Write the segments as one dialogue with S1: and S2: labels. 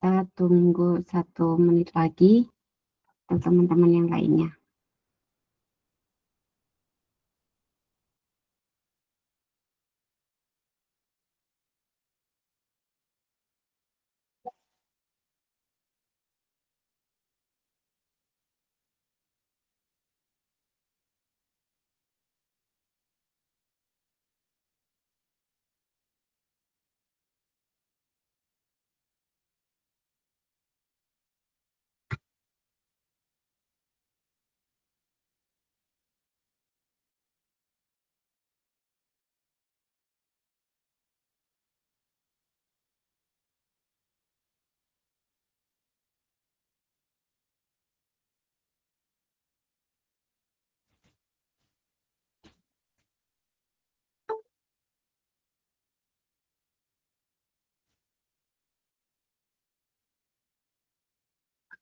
S1: Kita tunggu 1 menit lagi untuk teman-teman yang lainnya.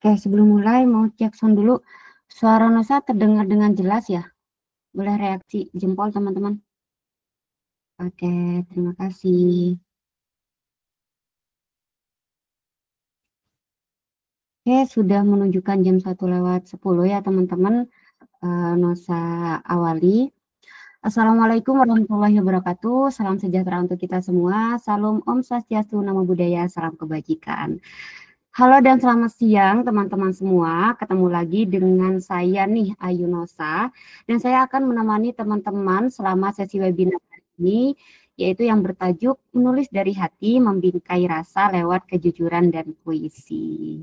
S1: Oke, sebelum mulai mau cek sound dulu. Suara Nosa terdengar dengan jelas ya? Boleh reaksi jempol teman-teman? Oke, terima kasih. Oke, sudah menunjukkan jam 1:10 ya teman-teman. Nosa awali. Assalamualaikum warahmatullahi wabarakatuh. Salam sejahtera untuk kita semua. Salam Om Swastiastu, Namo Buddhaya, salam kebajikan. Halo dan selamat siang teman-teman semua. Ketemu lagi dengan saya nih Ayu Nosa, dan saya akan menemani teman-teman selama sesi webinar hari ini, yaitu yang bertajuk Menulis dari Hati, Membingkai Rasa Lewat Kejujuran dan Puisi.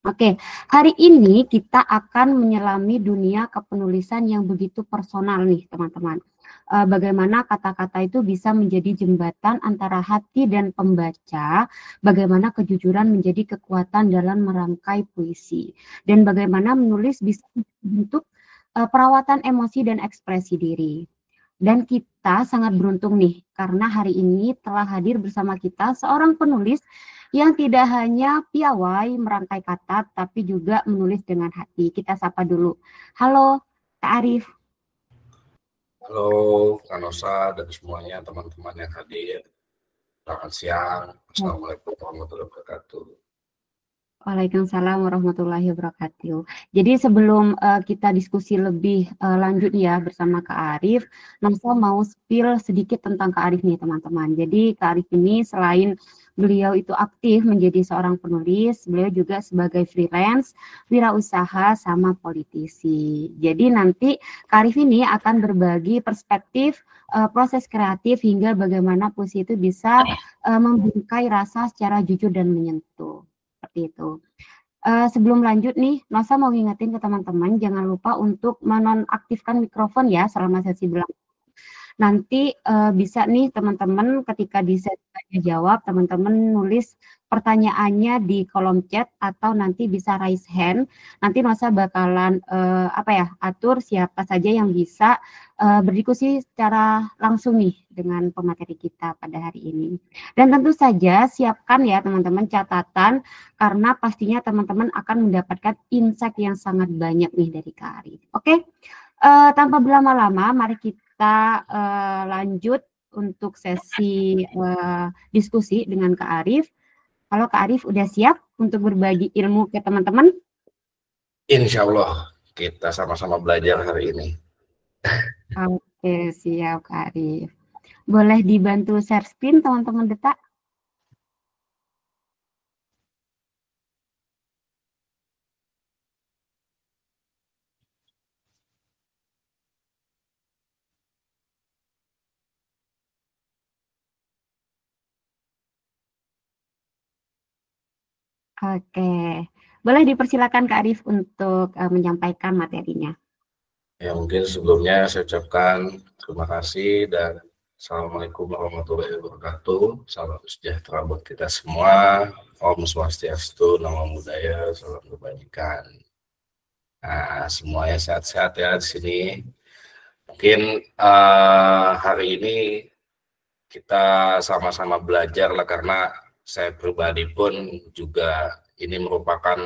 S1: Oke, hari ini kita akan menyelami dunia kepenulisan yang begitu personal nih teman-teman. Bagaimana kata-kata itu bisa menjadi jembatan antara hati dan pembaca, bagaimana kejujuran menjadi kekuatan dalam merangkai puisi, dan bagaimana menulis bisa bentuk perawatan emosi dan ekspresi diri. Dan kita sangat beruntung nih, karena hari ini telah hadir bersama kita seorang penulis yang tidak hanya piawai merangkai kata, tapi juga menulis dengan hati. Kita sapa dulu. Halo, Kak Arif.
S2: Halo, Kak Nosa dan semuanya teman-teman yang hadir. Selamat siang. Assalamualaikum warahmatullahi wabarakatuh.
S1: Waalaikumsalam warahmatullahi wabarakatuh. Jadi sebelum kita diskusi lebih lanjut ya bersama Kak Arif, Nosa mau spill sedikit tentang Kak Arif nih teman-teman. Jadi Kak Arif ini selain beliau itu aktif menjadi seorang penulis, beliau juga sebagai freelance, wirausaha, sama politisi. Jadi nanti Kak Arif ini akan berbagi perspektif proses kreatif hingga bagaimana puisi itu bisa membingkai rasa secara jujur dan menyentuh. Seperti itu. Sebelum lanjut nih, Nosa mau ngingetin ke teman-teman, jangan lupa untuk menonaktifkan mikrofon ya selama sesi berlangsung. Nanti bisa nih teman-teman ketika di sesi tanya jawab, teman-teman nulis pertanyaannya di kolom chat atau nanti bisa raise hand. Nanti Nosa bakalan atur siapa saja yang bisa berdiskusi secara langsung nih dengan pemateri kita pada hari ini. Dan tentu saja siapkan ya teman-teman catatan, karena pastinya teman-teman akan mendapatkan insight yang sangat banyak nih dari Kak Arif. Oke, tanpa berlama-lama, mari kita lanjut untuk sesi diskusi dengan Kak Arif. Kalau Kak Arif udah siap untuk berbagi ilmu ke teman-teman?
S2: Insya Allah kita sama-sama belajar hari ini.
S1: Oke, siap Kak Arif. Boleh dibantu share screen teman-teman Deta? Oke, boleh dipersilakan Kak Arif untuk menyampaikan materinya.
S2: Ya, mungkin sebelumnya saya ucapkan terima kasih dan Assalamualaikum warahmatullahi wabarakatuh. Salam sejahtera buat kita semua. Om Swastiastu, Namo Buddhaya, salam kebajikan. Nah, semuanya sehat-sehat ya di sini. Mungkin hari ini kita sama-sama belajar lah, karena saya pribadi pun juga ini merupakan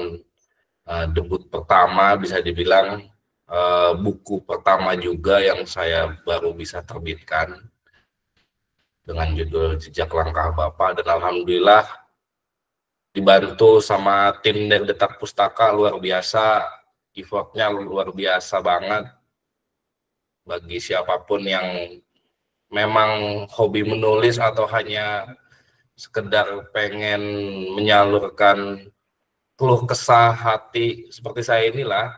S2: debut pertama, bisa dibilang buku pertama juga yang saya baru bisa terbitkan dengan judul Jejak Langkah Bapak, dan alhamdulillah dibantu sama tim dari Detak Pustaka, luar biasa, effortnya luar biasa banget. Bagi siapapun yang memang hobi menulis atau hanya sekedar pengen menyalurkan keluh kesah hati seperti saya inilah,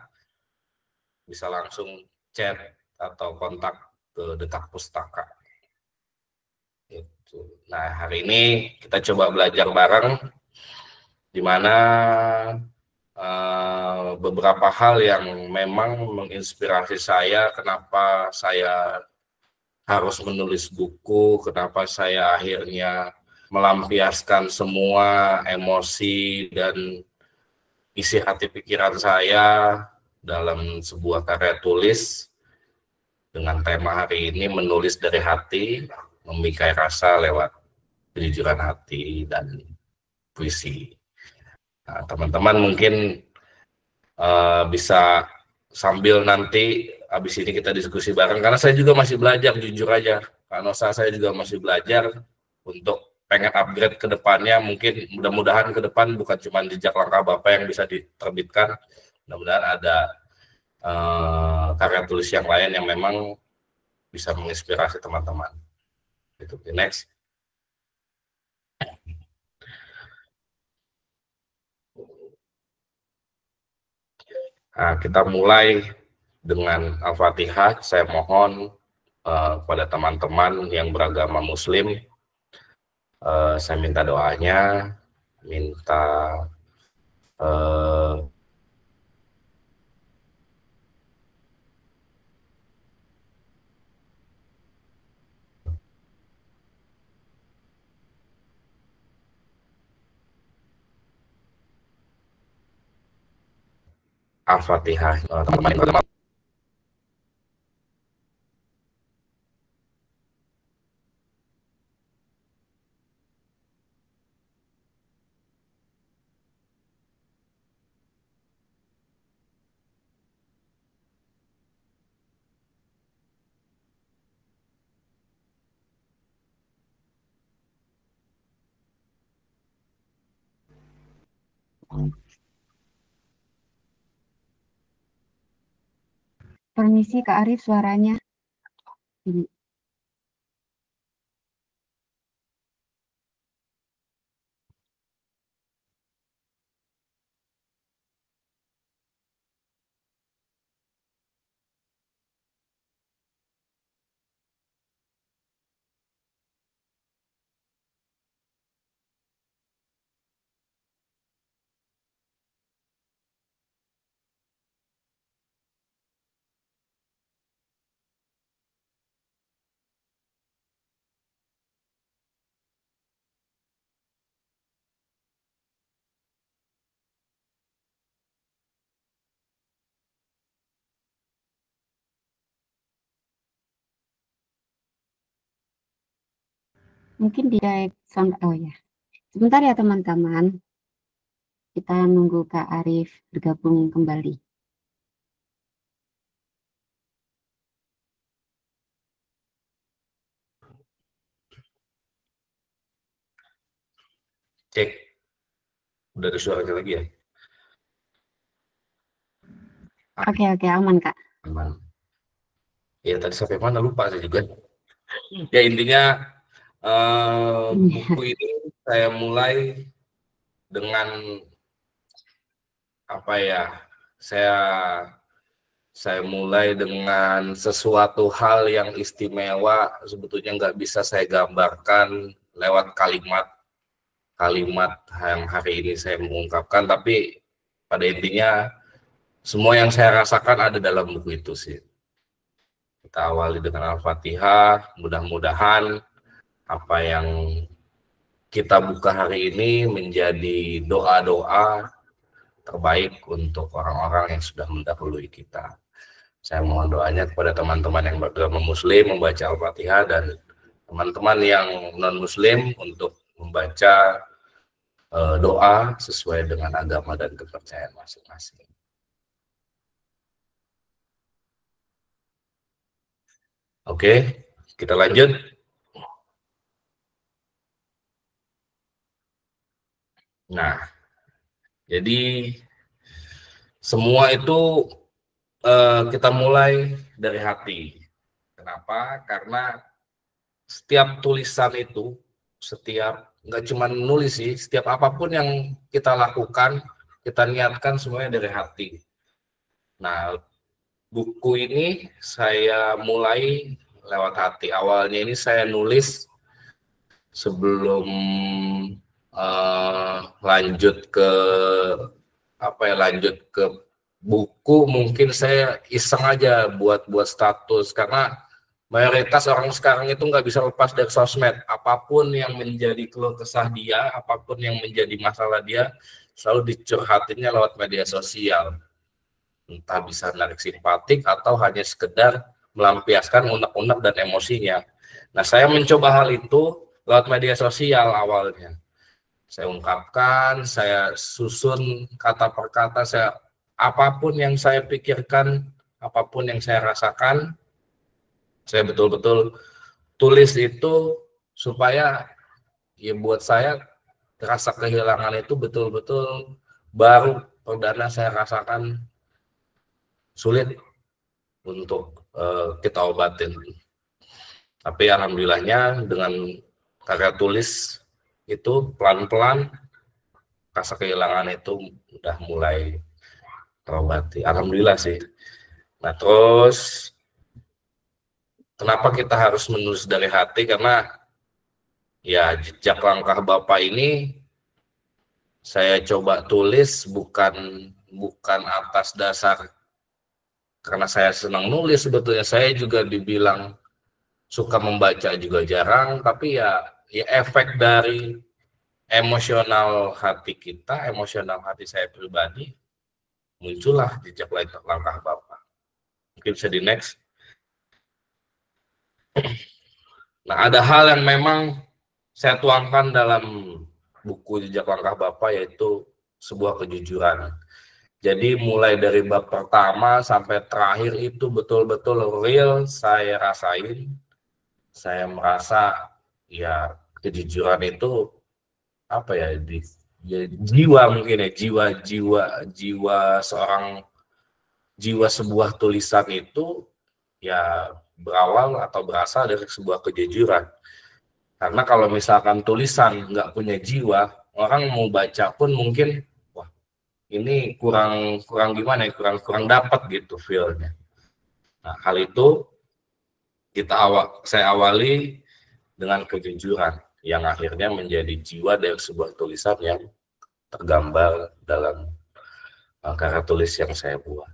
S2: bisa langsung chat atau kontak ke Detak Pustaka. Nah, hari ini kita coba belajar bareng, di mana beberapa hal yang memang menginspirasi saya, kenapa saya harus menulis buku, kenapa saya akhirnya melampiaskan semua emosi dan isi hati pikiran saya dalam sebuah karya tulis dengan tema hari ini, menulis dari hati, memikai rasa lewat kejujuran hati dan puisi. Nah, teman-teman mungkin bisa sambil nanti habis ini kita diskusi bareng, karena saya juga masih belajar, jujur aja, karena saya juga masih belajar untuk pengen upgrade ke depannya. Mungkin mudah-mudahan ke depan bukan cuma jejak langkah Bapak yang bisa diterbitkan, mudah-mudahan ada karya tulis yang lain yang memang bisa menginspirasi teman-teman. Itu next. Nah, kita mulai dengan Al-Fatihah. Saya mohon kepada teman-teman yang beragama Muslim, saya minta doanya, minta Al-Fatihah, teman-teman.
S1: Permisi Kak Arif, suaranya. Mungkin di sound, oh ya. Sebentar ya teman-teman. Kita nunggu Kak Arif bergabung kembali.
S2: Cek. Udah ada suaranya lagi ya?
S1: Oke, aman Kak.
S2: Aman. Ya tadi sampai mana lupa saya juga. Ya intinya buku ini saya mulai dengan apa ya? Saya mulai dengan sesuatu hal yang istimewa, sebetulnya nggak bisa saya gambarkan lewat kalimat yang hari ini saya mengungkapkan, tapi pada intinya semua yang saya rasakan ada dalam buku itu sih. Kita awali dengan Al-Fatihah, mudah-mudahan apa yang kita buka hari ini menjadi doa-doa terbaik untuk orang-orang yang sudah mendahului kita. Saya mohon doanya kepada teman-teman yang beragama Muslim membaca Al-Fatihah, dan teman-teman yang non-Muslim untuk membaca doa sesuai dengan agama dan kepercayaan masing-masing. Oke, kita lanjut. Nah, Jadi semua itu kita mulai dari hati. Kenapa? Karena setiap tulisan itu, nggak cuma nulis sih, setiap apapun yang kita lakukan, kita niatkan semuanya dari hati. Nah, buku ini saya mulai lewat hati. Awalnya ini saya nulis sebelum lanjut ke buku, mungkin saya iseng aja buat status, karena mayoritas orang sekarang itu nggak bisa lepas dari sosmed. Apapun yang menjadi keluh kesah dia, apapun yang menjadi masalah dia, selalu dicurhatinnya lewat media sosial. Entah bisa narik simpatik atau hanya sekedar melampiaskan unek-unek dan emosinya. Nah, saya mencoba hal itu lewat media sosial awalnya. Saya ungkapkan, saya susun kata per kata, apapun yang saya pikirkan, apapun yang saya rasakan, saya betul-betul tulis itu supaya ya buat saya rasa kehilangan itu betul-betul baru perdana saya rasakan sulit untuk kita obatin. Tapi alhamdulillahnya dengan karya tulis itu pelan-pelan rasa kehilangan itu udah mulai terobati. Alhamdulillah sih. Nah, terus kenapa kita harus menulis dari hati? Karena ya jejak langkah Bapak ini saya coba tulis bukan atas dasar karena saya senang nulis. Sebetulnya saya juga dibilang suka membaca juga jarang, tapi ya efek dari emosional hati kita, emosional hati saya pribadi, muncullah jejak langkah Bapak. Mungkin bisa di next. Nah, ada hal yang memang saya tuangkan dalam buku jejak langkah Bapak, yaitu sebuah kejujuran. Jadi mulai dari bab pertama sampai terakhir itu betul-betul real saya rasain. Saya merasa ya kejujuran itu apa ya, jiwa mungkin ya, jiwa sebuah tulisan itu ya berawal atau berasal dari sebuah kejujuran. Karena kalau misalkan tulisan nggak punya jiwa, orang mau baca pun mungkin wah ini kurang gimana ya, kurang dapat gitu feel-nya. Nah, hal itu saya awali dengan kejujuran yang akhirnya menjadi jiwa dari sebuah tulisan yang tergambar dalam karya tulis yang saya buat.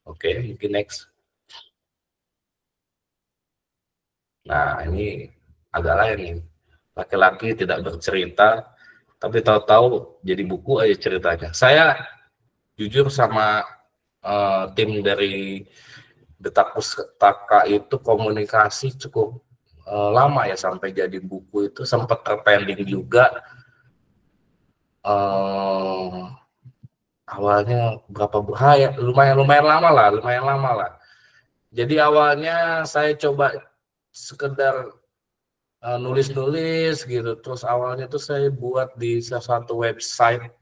S2: Oke, mungkin next. Nah, ini agak lain nih. Laki-laki tidak bercerita, tapi tahu-tahu jadi buku aja ceritanya. Saya jujur sama tim dari Detak Pustaka itu komunikasi cukup lama ya, sampai jadi buku itu sempat terpending juga. Awalnya berapa bahaya, lumayan lama lah. Jadi awalnya saya coba sekedar nulis gitu, terus awalnya tuh saya buat di salah satu website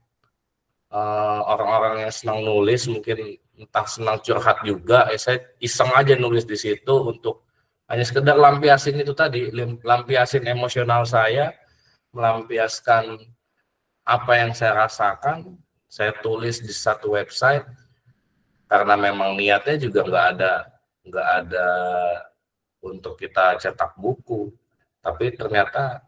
S2: orang-orang yang senang nulis, mungkin entah senang curhat juga, saya iseng aja nulis di situ untuk hanya sekedar lampiasin itu tadi, lampiasin emosional saya, melampiaskan apa yang saya rasakan. Saya tulis di satu website karena memang niatnya juga nggak ada untuk kita cetak buku, tapi ternyata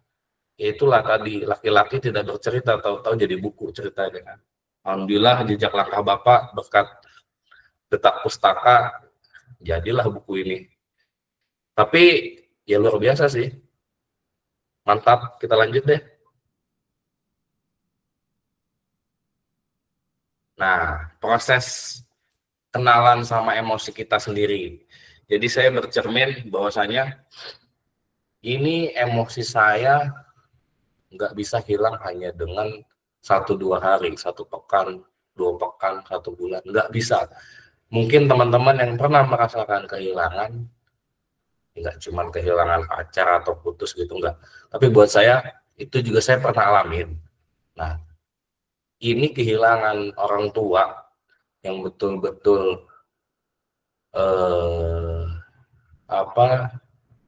S2: itulah tadi, laki-laki tidak bercerita, tahu-tahu jadi buku ceritanya kan. Alhamdulillah jejak langkah Bapak berkat Detak Pustaka jadilah buku ini. Tapi ya luar biasa sih. Mantap, kita lanjut deh. Nah, proses kenalan sama emosi kita sendiri. Jadi saya bercermin bahwasanya ini emosi saya nggak bisa hilang hanya dengan 1-2 hari, 1 pekan, 2 pekan, 1 bulan, nggak bisa. Mungkin teman-teman yang pernah merasakan kehilangan, nggak cuma kehilangan pacar atau putus gitu, nggak. Tapi buat saya, itu juga saya pernah alamin. Nah, ini kehilangan orang tua yang betul-betul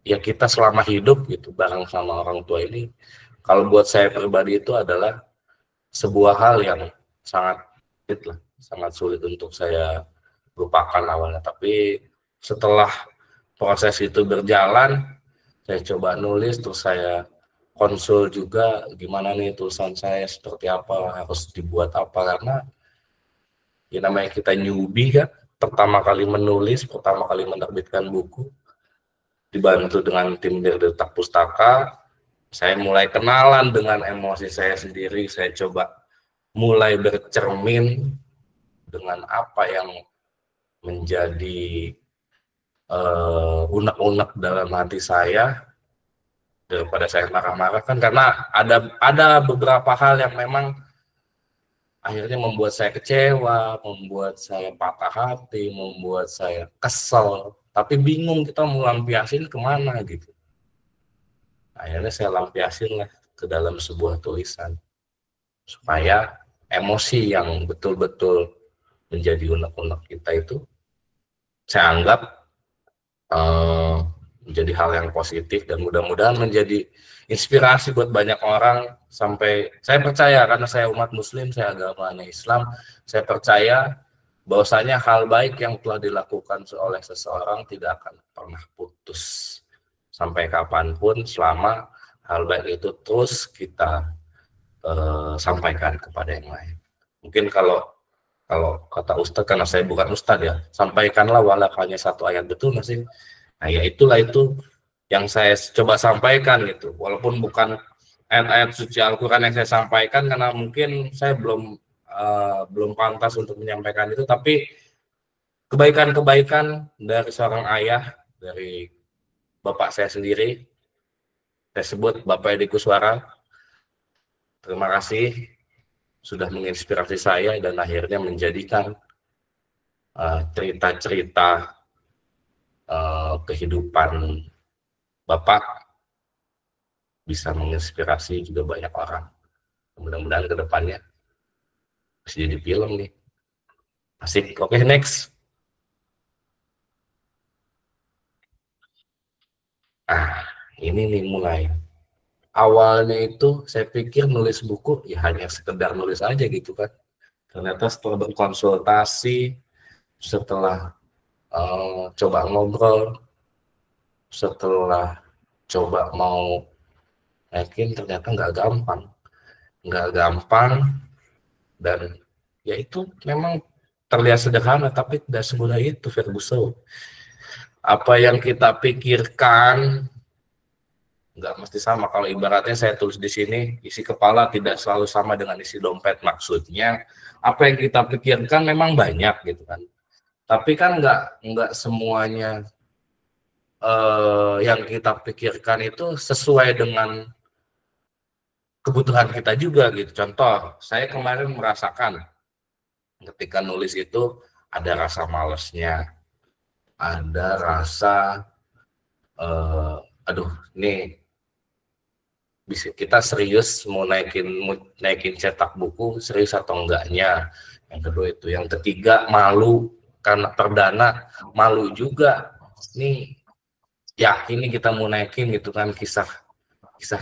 S2: ya kita selama hidup gitu bareng sama orang tua ini, kalau buat saya pribadi itu adalah sebuah hal yang sangat sangat sulit untuk saya lupakan awalnya. Tapi setelah proses itu berjalan, saya coba nulis, terus saya konsul juga gimana nih tulisan saya, seperti apa, harus dibuat apa, karena ya namanya kita newbie kan, pertama kali menulis, pertama kali menerbitkan buku, dibantu dengan tim dari Detak Pustaka, saya mulai kenalan dengan emosi saya sendiri, saya coba mulai bercermin dengan apa yang menjadi unek-unek dalam hati saya, daripada saya marah-marah kan, karena ada beberapa hal yang memang akhirnya membuat saya kecewa, membuat saya patah hati, membuat saya kesel, tapi bingung kita mau lampiasin kemana gitu. Akhirnya saya lampiasin lah ke dalam sebuah tulisan, supaya emosi yang betul-betul menjadi unek-unek kita itu saya anggap menjadi hal yang positif, dan mudah-mudahan menjadi inspirasi buat banyak orang. Sampai saya percaya, karena saya umat muslim, saya agamanya Islam, saya percaya bahwasanya hal baik yang telah dilakukan oleh seseorang tidak akan pernah putus sampai kapanpun, selama hal baik itu terus kita sampaikan kepada yang lain. Mungkin kalau kata Ustadz, karena saya bukan Ustadz ya, sampaikanlah walau hanya satu ayat, betul nggak sih? Nah ya itulah itu yang saya coba sampaikan gitu, walaupun bukan ayat-ayat suci Al-Quran yang saya sampaikan, karena mungkin saya belum pantas untuk menyampaikan itu, tapi kebaikan-kebaikan dari seorang ayah, dari bapak saya sendiri, saya sebut Bapak Edi Kuswara. Terima kasih sudah menginspirasi saya dan akhirnya menjadikan cerita-cerita kehidupan Bapak bisa menginspirasi juga banyak orang. Mudah-mudahan ke depannya bisa jadi film nih. Asik. Oke, next. Ini nih mulai. Awalnya itu saya pikir nulis buku ya hanya sekedar nulis aja gitu kan. Ternyata setelah berkonsultasi, setelah coba ngobrol, setelah coba mau yakin, ternyata nggak gampang, dan ya itu memang terlihat sederhana tapi tidak semudah itu, Ferguson. Apa yang kita pikirkan nggak mesti sama. Kalau ibaratnya saya tulis di sini, isi kepala tidak selalu sama dengan isi dompet. Maksudnya apa yang kita pikirkan memang banyak gitu kan, tapi kan nggak semuanya yang kita pikirkan itu sesuai dengan kebutuhan kita juga gitu. Contoh, saya kemarin merasakan ketika nulis itu ada rasa malesnya, ada rasa aduh ini bisa kita serius mau naikin cetak buku, serius atau enggaknya. Yang kedua itu, yang ketiga malu, karena perdana malu juga nih, yakin nih kita mau naikin gitu kan, kisah kita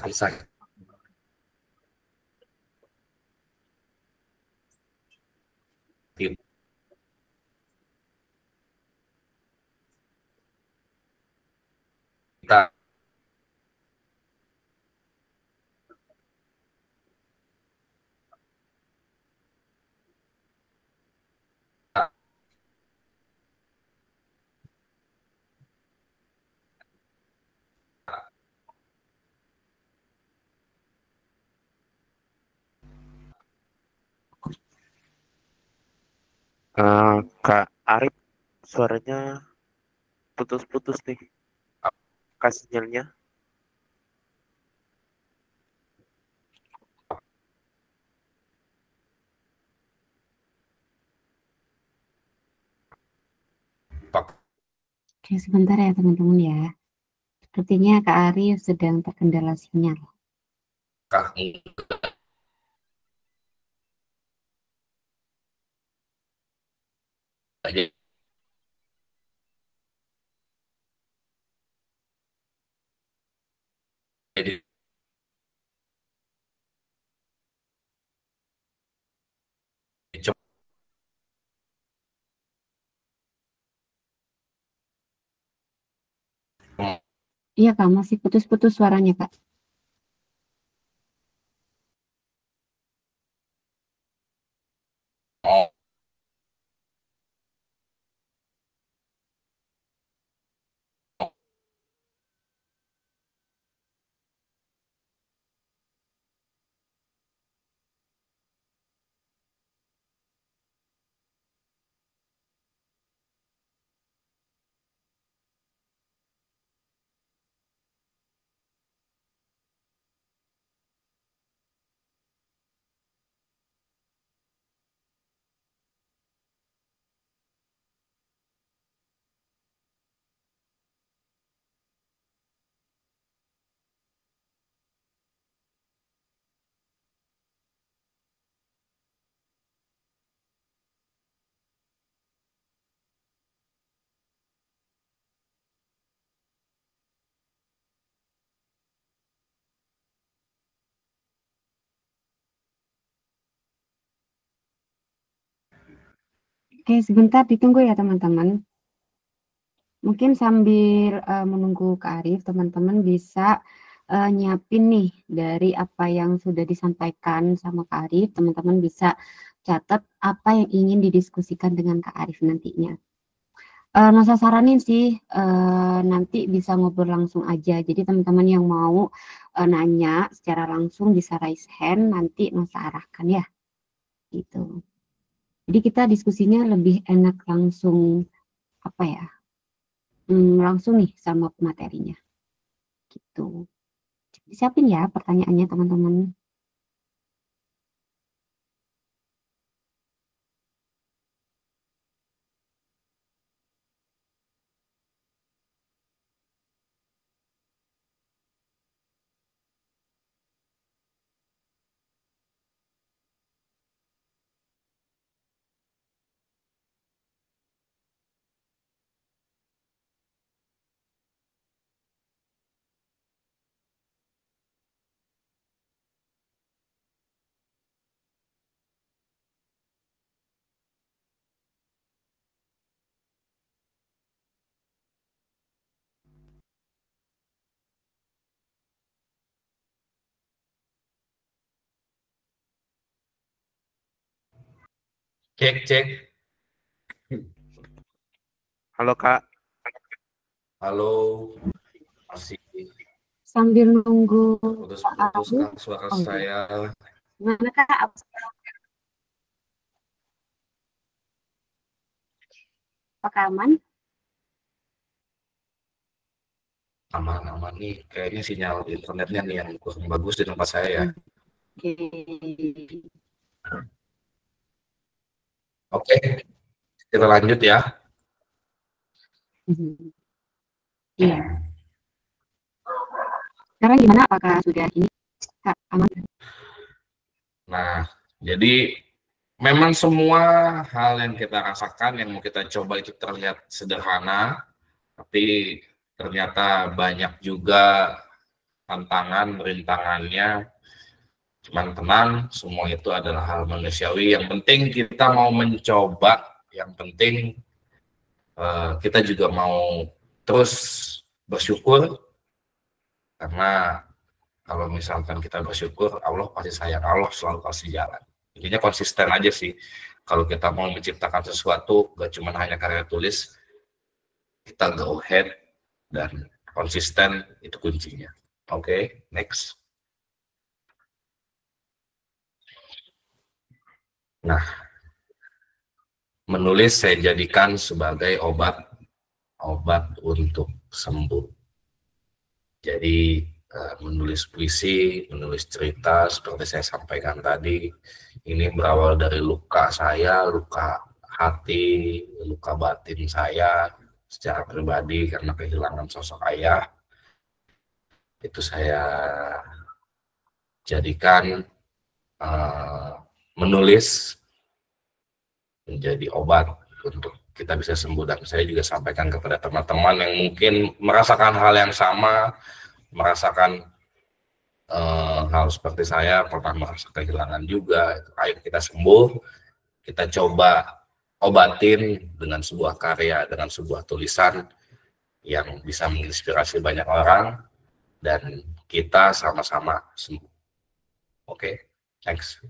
S3: Kak Arif, suaranya putus-putus nih. Kak sinyalnya.
S1: Oke, sebentar ya teman-teman ya. Sepertinya Kak Arif sedang terkendala sinyal.
S2: Jadi
S1: Iya Kak, masih putus-putus suaranya Kak.
S2: oh,
S1: Oke, sebentar ditunggu ya teman-teman. Mungkin sambil menunggu Kak Arif, teman-teman bisa nyiapin nih dari apa yang sudah disampaikan sama Kak Arif, teman-teman bisa catat apa yang ingin didiskusikan dengan Kak Arif nantinya. Nasa saranin sih nanti bisa ngobrol langsung aja. Jadi teman-teman yang mau nanya secara langsung bisa raise hand, nanti Nasa arahkan ya. Gitu. Jadi kita diskusinya lebih enak langsung apa ya? Langsung nih sama materinya. Gitu. Siapin ya pertanyaannya teman-teman.
S2: cek.
S3: Halo Kak.
S2: Halo, masih
S1: Sambil nunggu
S2: putus-putus Kak suara saya.
S1: Gimana Kak? Apakah aman?
S2: Aman nih, kayaknya sinyal internetnya nih yang kurang bagus di tempat saya ya. Oke, kita lanjut ya.
S1: Iya. Sekarang gimana? Apakah sudah ini Kak aman?
S2: Nah, jadi memang semua hal yang kita rasakan, yang mau kita coba itu terlihat sederhana, tapi ternyata banyak juga tantangan, rintangannya. Cuman tenang, semua itu adalah hal manusiawi. Yang penting kita mau mencoba, yang penting kita juga mau terus bersyukur, karena kalau misalkan kita bersyukur, Allah pasti sayang, Allah selalu kasih jalan. Intinya konsisten aja sih. Kalau kita mau menciptakan sesuatu, gak cuma hanya karya tulis, kita go ahead dan konsisten, itu kuncinya. Oke, next. Nah, menulis saya jadikan sebagai obat untuk sembuh. Jadi menulis puisi, menulis cerita seperti saya sampaikan tadi, ini berawal dari luka saya, luka hati, luka batin saya secara pribadi karena kehilangan sosok ayah. Itu saya jadikan menulis menjadi obat untuk kita bisa sembuh. Dan saya juga sampaikan kepada teman-teman yang mungkin merasakan hal yang sama, merasakan hal seperti saya, pernah merasa kehilangan juga. Ayo kita sembuh, kita coba obatin dengan sebuah karya, dengan sebuah tulisan yang bisa menginspirasi banyak orang, dan kita sama-sama sembuh. Oke, thanks.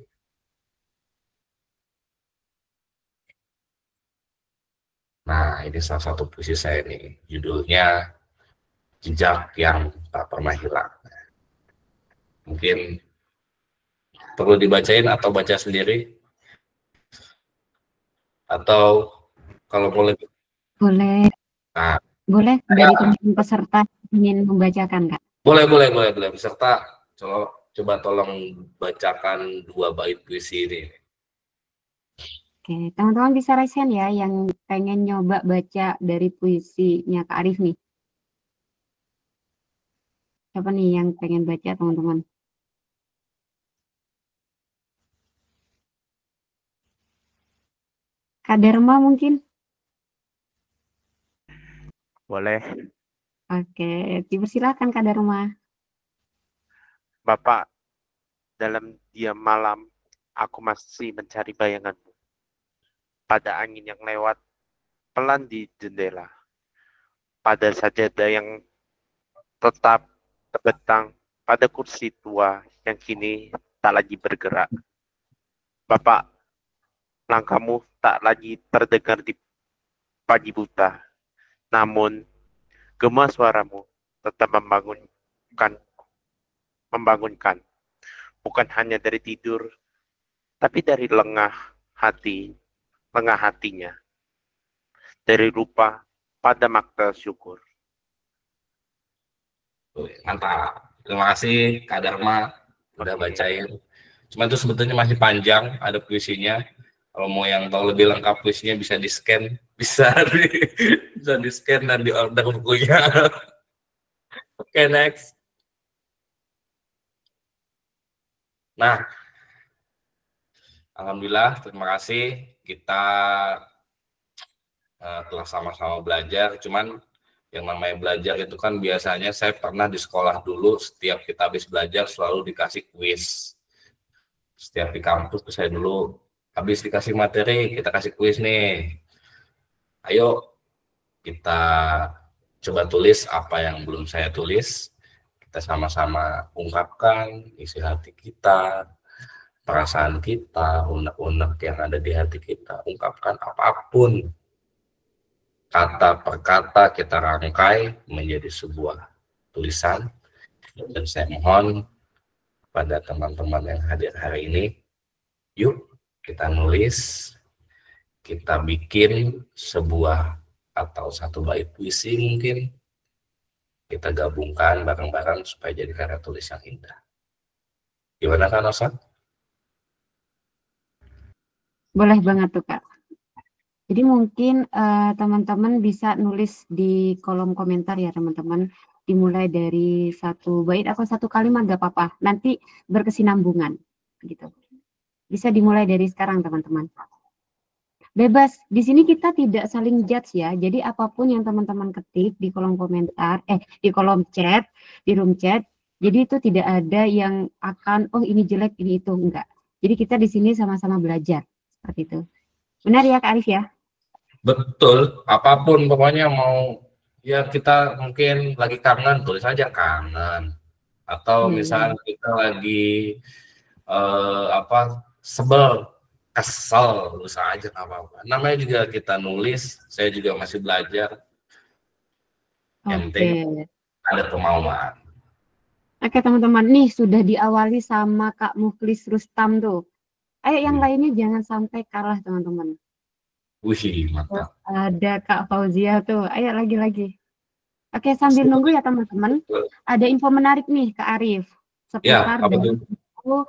S2: Nah, ini salah satu puisi saya nih, judulnya Jejak yang Tak Pernah Hilang. Mungkin perlu dibacain atau baca sendiri? Atau kalau boleh?
S1: Boleh.
S2: Nah,
S1: boleh dari teman peserta ingin membacakan, Kak?
S2: Boleh. Peserta, coba tolong bacakan 2 bait puisi ini.
S1: Oke, teman-teman bisa raise hand ya yang pengen nyoba baca dari puisinya Kak Arif nih. Siapa nih yang pengen baca, teman-teman? Kak Dharma mungkin?
S3: Boleh.
S1: Oke, dipersilakan Kak Dharma.
S3: Bapak, dalam diam malam, aku masih mencari bayanganmu. Pada angin yang lewat pelan di jendela. Pada sajadah yang tetap terbentang pada kursi tua yang kini tak lagi bergerak. Bapak, langkahmu tak lagi terdengar di pagi buta. Namun, gema suaramu tetap membangunkan. Bukan hanya dari tidur, tapi dari lengah hatinya. Dari lupa pada makna syukur.
S2: Mantap. Terima kasih Kak Dharma udah bacain. Cuma itu sebetulnya masih panjang, ada puisinya. Kalau mau yang tahu lebih lengkap puisinya bisa di-scan, bisa di-scan dan di-order bukunya. Oke, next. Nah, alhamdulillah, terima kasih kita telah sama-sama belajar. Cuman yang namanya belajar itu kan biasanya saya pernah di sekolah dulu, setiap kita habis belajar selalu dikasih kuis. Setiap di kampus tuh saya dulu habis dikasih materi, kita kasih kuis nih. Ayo kita coba tulis apa yang belum saya tulis. Kita sama-sama ungkapkan isi hati kita, perasaan kita, unek-unek yang ada di hati kita. Ungkapkan apapun. Kata per kata kita rangkai menjadi sebuah tulisan. Dan saya mohon pada teman-teman yang hadir hari ini, yuk kita nulis, kita bikin sebuah atau satu bait puisi mungkin, kita gabungkan bareng-bareng supaya jadi karya tulis yang indah. Gimana kan, Osa?
S1: Boleh banget tuh, Kak. Jadi mungkin teman-teman bisa nulis di kolom komentar ya, teman-teman. Dimulai dari satu bait atau satu kalimat gak apa-apa. Nanti berkesinambungan gitu. Bisa dimulai dari sekarang, teman-teman. Bebas. Di sini kita tidak saling judge ya. Jadi apapun yang teman-teman ketik di kolom komentar, di kolom chat, di room chat, jadi itu tidak ada yang akan ini jelek, ini itu, enggak. Jadi kita di sini sama-sama belajar seperti itu. Benar ya Kak Arif ya?
S2: Betul, apapun pokoknya mau ya kita mungkin lagi kangen, tulis aja kangen. Atau misalnya kita lagi sebel, kesel, tulis aja nggak apa-apa. Namanya juga kita nulis, saya juga masih belajar. Yang penting ada kemauan.
S1: Oke teman-teman, nih sudah diawali sama Kak Mukhlis Rustam tuh. Ayo yang lainnya jangan sampai kalah teman-teman.
S2: Wih, mantap.
S1: Ada Kak Fauzia tuh, ayo lagi-lagi. Oke, sambil nunggu ya teman-teman, ada info menarik nih Kak Arif seputar dari buku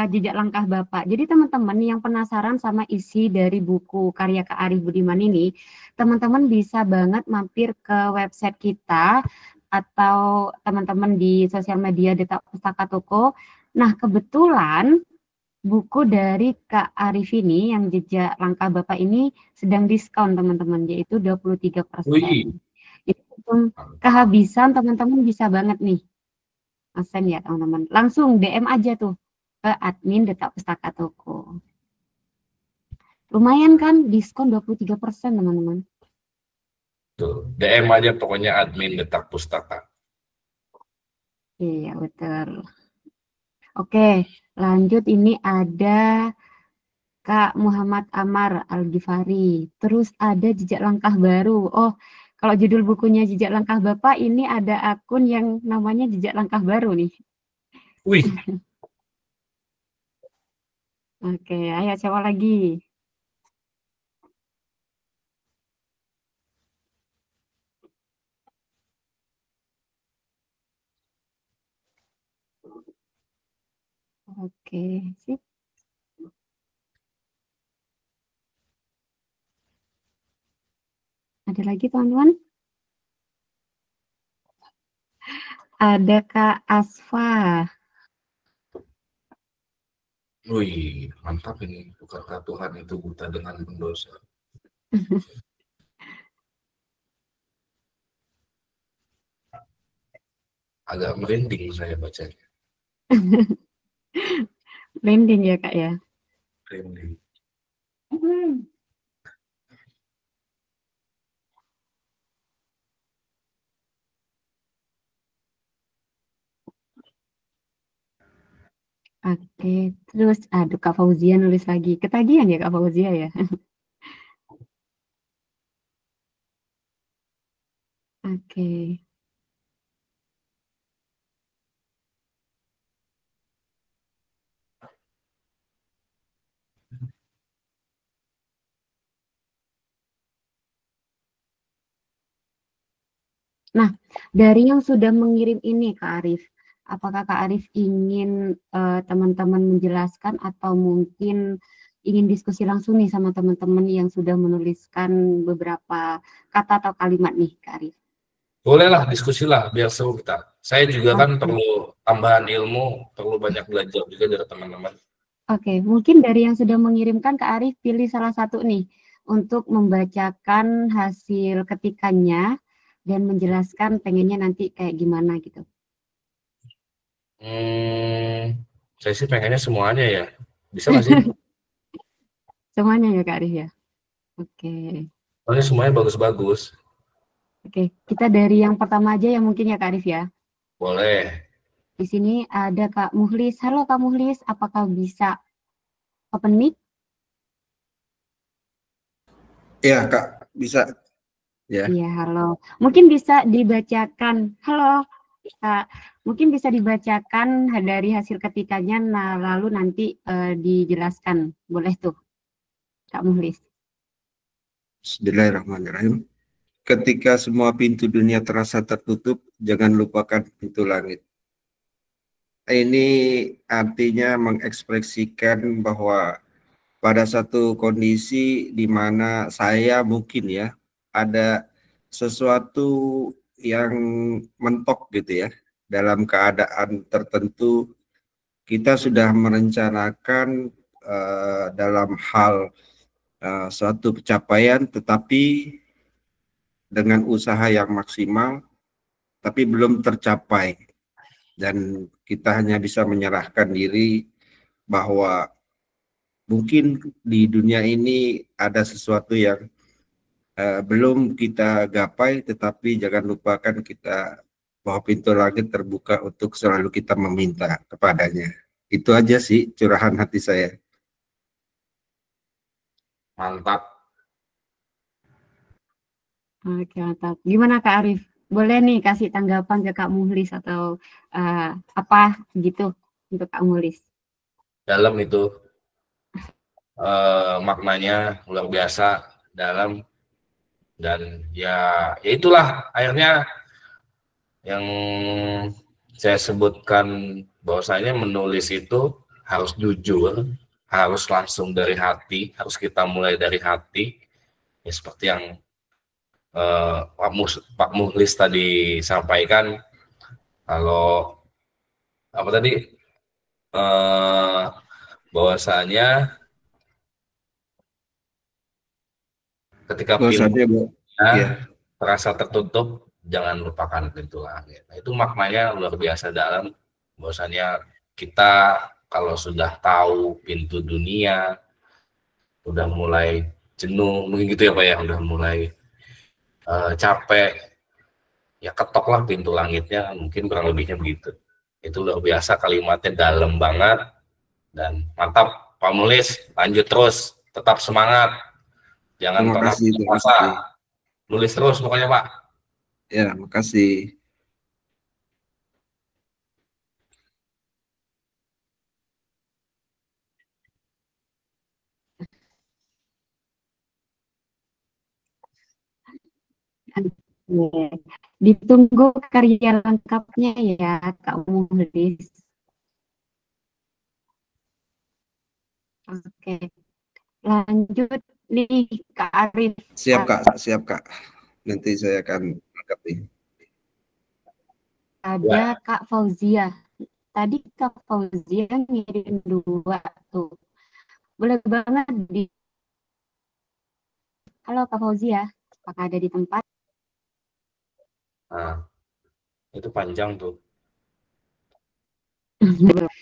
S1: Jejak Langkah Bapak. Jadi teman-teman yang penasaran sama isi dari buku karya Kak Arif Budiman ini, teman-teman bisa banget mampir ke website kita atau teman-teman di sosial media Duta Pustaka Toko. Nah, kebetulan buku dari Kak Arif ini yang Jejak Langkah Bapak ini sedang diskon teman-teman, yaitu 23%.
S2: Wih,
S1: Jadi sebelum kehabisan teman-teman bisa banget nih pesan ya teman-teman. Langsung DM aja tuh ke admin Detak Pustaka Toko. Lumayan kan diskon 23% teman-teman.
S2: tuh, DM aja pokoknya admin Detak Pustaka.
S1: Iya betul. Oke, lanjut ini ada Kak Muhammad Amar Al-Ghifari. Terus ada Jejak Langkah Baru. Oh, kalau judul bukunya Jejak Langkah Bapak, ini ada akun yang namanya Jejak Langkah Baru nih.
S2: Wih,
S1: Oke, ayo coba lagi. Oke, sip. Ada lagi teman-teman? Ada Kak Asfa.
S2: wih, mantap ini. Bukankah Tuhan itu buta dengan pendosa? Agak merinding saya bacanya.
S1: Landing ya Kak ya.
S2: Merinding.
S1: Oke, terus aduh Kak Fauzia nulis lagi. Ketagihan ya Kak Fauzia ya. Oke. Nah, dari yang sudah mengirim ini Kak Arif, apakah Kak Arif ingin teman-teman menjelaskan atau mungkin ingin diskusi langsung nih sama teman-teman yang sudah menuliskan beberapa kata atau kalimat nih Kak Arif?
S2: Bolehlah diskusilah biar seru kita. Saya juga kan
S1: Oke.
S2: perlu tambahan ilmu, perlu banyak belajar juga dari teman-teman.
S1: Oke, mungkin dari yang sudah mengirimkan Kak Arif pilih salah satu nih untuk membacakan hasil ketikannya dan menjelaskan pengennya nanti kayak gimana gitu.
S2: Saya sih pengennya semuanya ya. Bisa nggak sih?
S1: Semuanya ya Kak Arif ya. Oke.
S2: Soalnya semuanya bagus-bagus.
S1: Oke, kita dari yang pertama aja ya mungkin ya Kak Arif ya.
S2: Boleh.
S1: Di sini ada Kak Muhlis. Halo Kak Muhlis, apakah bisa open mic?
S4: Ya, Kak, bisa. Ya.
S1: Iya, halo. Mungkin bisa dibacakan. Halo, Kak. Mungkin bisa dibacakan dari hasil ketikanya, nah lalu nanti dijelaskan. Boleh tuh, Kak Muhlis.
S4: Bismillahirrahmanirrahim. Ketika semua pintu dunia terasa tertutup, jangan lupakan pintu langit. Ini artinya mengekspresikan bahwa pada satu kondisi di mana saya mungkin ya ada sesuatu yang mentok gitu ya, dalam keadaan tertentu kita sudah merencanakan dalam hal suatu pencapaian, tetapi dengan usaha yang maksimal tapi belum tercapai, dan kita hanya bisa menyerahkan diri bahwa mungkin di dunia ini ada sesuatu yang belum kita gapai, tetapi jangan lupakan kita bahwa pintu langit terbuka untuk selalu kita meminta kepadanya. Itu aja sih curahan hati saya.
S2: Mantap.
S1: Oke, mantap. Gimana Kak Arif? Boleh nih kasih tanggapan ke Kak Muhlis atau apa gitu untuk Kak Muhlis?
S2: Dalam itu maknanya luar biasa dalam, dan ya itulah akhirnya yang saya sebutkan, bahwasanya menulis itu harus jujur, harus langsung dari hati, harus kita mulai dari hati ya, seperti yang Pak Muhlis tadi sampaikan. Kalau apa tadi, bahwasanya ketika
S4: Bahwasannya,
S2: pintunya terasa tertutup, jangan lupakan pintu langit. Nah, itu maknanya luar biasa dalam, bahwasanya kita kalau sudah tahu pintu dunia, udah mulai jenuh, mungkin gitu ya Pak ya, udah mulai capek, ya ketoklah pintu langitnya, mungkin kurang lebihnya begitu. Itu luar biasa, kalimatnya dalam banget, dan mantap Pak Mulis, lanjut terus, tetap semangat, jangan pernah puasa, nulis terus pokoknya Pak.
S4: Ya, makasih.
S1: Ditunggu karya lengkapnya ya Kak Mulis. Oke, lanjut nih Kak Arif.
S4: Siap Kak. Nanti saya akan lengkapi.
S1: Ada Kak Fauzia. Tadi Kak Fauzia ngirim 2 tuh. Boleh banget di. Halo Kak Fauzia, apakah ada di tempat?
S2: Nah, itu panjang tuh.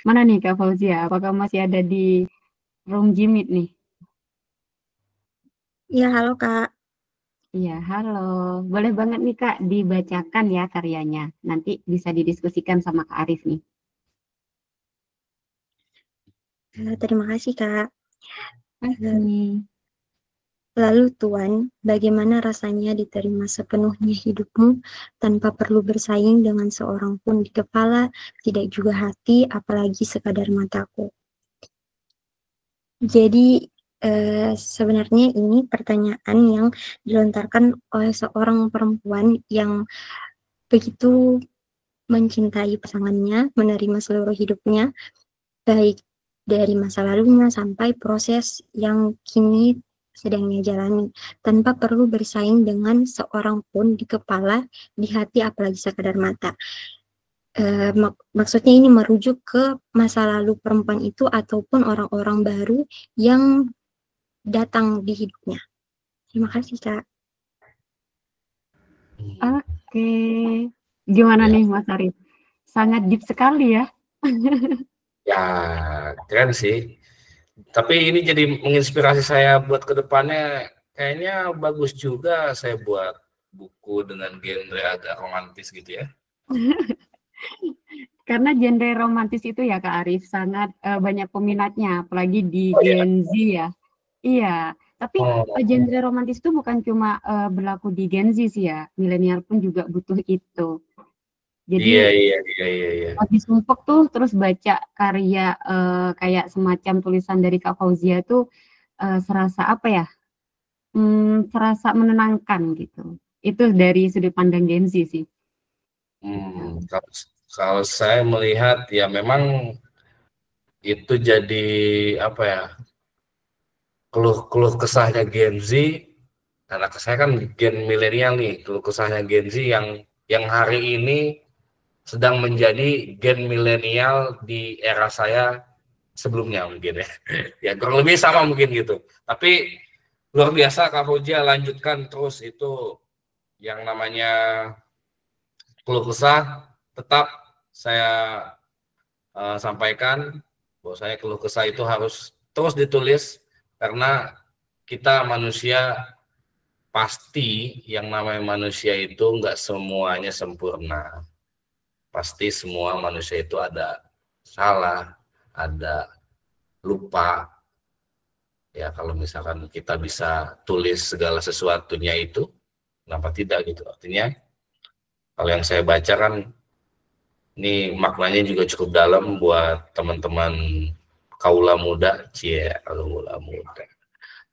S1: Mana nih Kak Fauzia? Apakah masih ada di room Jimit nih?
S5: Iya, halo Kak.
S1: Iya, halo. Boleh banget nih Kak dibacakan ya karyanya. Nanti bisa didiskusikan sama Kak Arif nih.
S5: Terima kasih Kak.
S1: Lalu
S5: Tuan, bagaimana rasanya diterima sepenuhnya hidupmu tanpa perlu bersaing dengan seorang pun di kepala, tidak juga hati, apalagi sekadar mataku. Jadi sebenarnya ini pertanyaan yang dilontarkan oleh seorang perempuan yang begitu mencintai pasangannya, menerima seluruh hidupnya, baik dari masa lalunya sampai proses yang kini sedang ia jalani, tanpa perlu bersaing dengan seorang pun di kepala, di hati, apalagi sekadar mata. Maksudnya ini merujuk ke masa lalu perempuan itu ataupun orang-orang baru yang datang di hidupnya. Terima kasih Kak.
S1: Oke, gimana nih Mas Arif? Sangat deep sekali ya.
S2: Ya, keren sih. Tapi ini jadi menginspirasi saya buat kedepannya. Kayaknya bagus juga saya buat buku dengan genre agak romantis gitu ya.
S1: Karena genre romantis itu ya Kak Arif sangat banyak peminatnya, apalagi di Gen Z ya. Iya, tapi genre romantis itu bukan cuma berlaku di Gen Z sih ya, milenial pun juga butuh itu. Jadi
S2: iya.
S1: Habis sumpek tuh terus baca karya kayak semacam tulisan dari Kak Fauzia tuh serasa apa ya? Serasa menenangkan gitu. Itu dari sudut pandang Gen Z sih.
S2: Kalau saya melihat ya memang itu jadi apa ya? Keluh kesahnya Gen Z, karena saya kan gen milenial nih, keluh kesahnya Gen Z yang hari ini sedang menjadi gen milenial di era saya sebelumnya mungkin ya. Ya kurang lebih sama mungkin gitu. Tapi luar biasa Kak Fauzia, lanjutkan terus itu yang namanya keluh kesah, tetap saya sampaikan bahwa saya keluh kesah itu harus terus ditulis, karena kita manusia pasti yang namanya manusia itu nggak semuanya sempurna. Pasti semua manusia itu ada salah, ada lupa. Ya kalau misalkan kita bisa tulis segala sesuatunya itu, kenapa tidak gitu. Artinya kalau yang saya baca kan ini maknanya juga cukup dalam buat teman-teman kaula muda, kaula muda.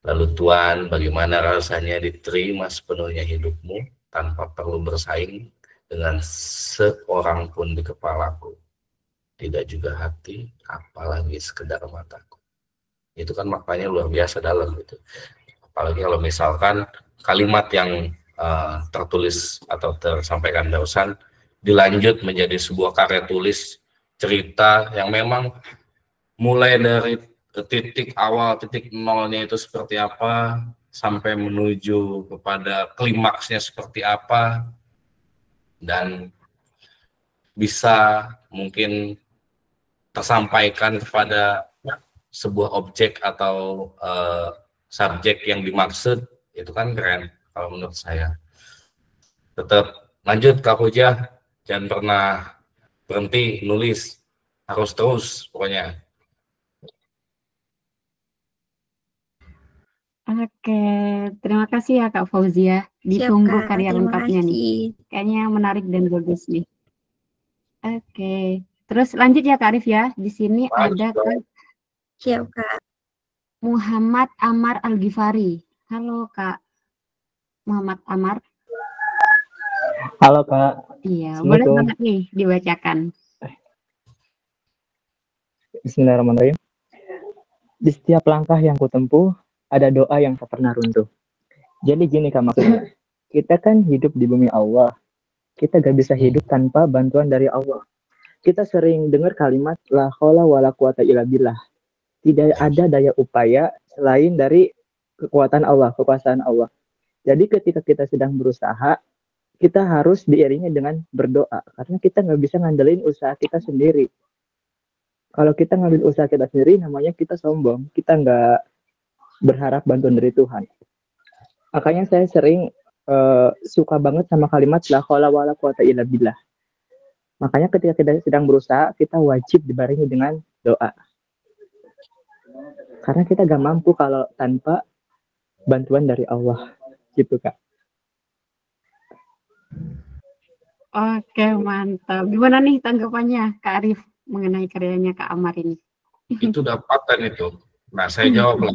S2: Lalu Tuhan, bagaimana rasanya diterima sepenuhnya hidupmu tanpa perlu bersaing dengan seorang pun di kepalaku, tidak juga hati, apalagi sekedar mataku. Itu kan maknanya luar biasa dalam gitu. Apalagi kalau misalkan kalimat yang tertulis atau tersampaikan barusan dilanjut menjadi sebuah karya tulis cerita yang memang mulai dari titik awal, titik nolnya itu seperti apa, sampai menuju kepada klimaksnya seperti apa, dan bisa mungkin tersampaikan kepada sebuah objek atau subjek yang dimaksud, itu kan keren kalau menurut saya. Tetap lanjut Kak Hujah, jangan pernah berhenti nulis, harus terus pokoknya.
S1: Oke, terima kasih ya Kak Fauzia. Ditunggu
S5: Kak,
S1: karya
S5: terima
S1: lengkapnya nih.
S5: kasih.
S1: Kayaknya menarik dan bagus nih. Oke, terus lanjut ya Kak Arif ya. Di sini ada Kak
S5: Siap, Kak.
S1: Muhammad Amar Al-Ghifari. Halo Kak Muhammad Amar.
S6: Halo Kak,
S1: Iya, boleh
S6: Assalamualaikum.
S1: banget nih dibacakan.
S6: Bismillahirrahmanirrahim. Di setiap langkah yang kutempuh, ada doa yang tak pernah runtuh. Jadi gini Kak maksudnya, kita kan hidup di bumi Allah. Kita gak bisa hidup tanpa bantuan dari Allah. Kita sering dengar kalimat la haula wala quwata illa billah. Tidak ada daya upaya selain dari kekuatan Allah, kekuasaan Allah. Jadi ketika kita sedang berusaha, kita harus diiringi dengan berdoa. Karena kita nggak bisa ngandelin usaha kita sendiri. Kalau kita ngambil usaha kita sendiri, namanya kita sombong. Kita nggak berharap bantuan dari Tuhan. Makanya saya sering suka banget sama kalimat la haula wala quwata illa billah. Makanya ketika kita sedang berusaha, kita wajib dibarengi dengan doa. Karena kita gak mampu kalau tanpa bantuan dari Allah. Gitu Kak.
S1: Oke, mantap. Gimana nih tanggapannya Kak Arif mengenai karyanya Kak Amar ini?
S2: Itu dapatkan itu. Nah, saya jawab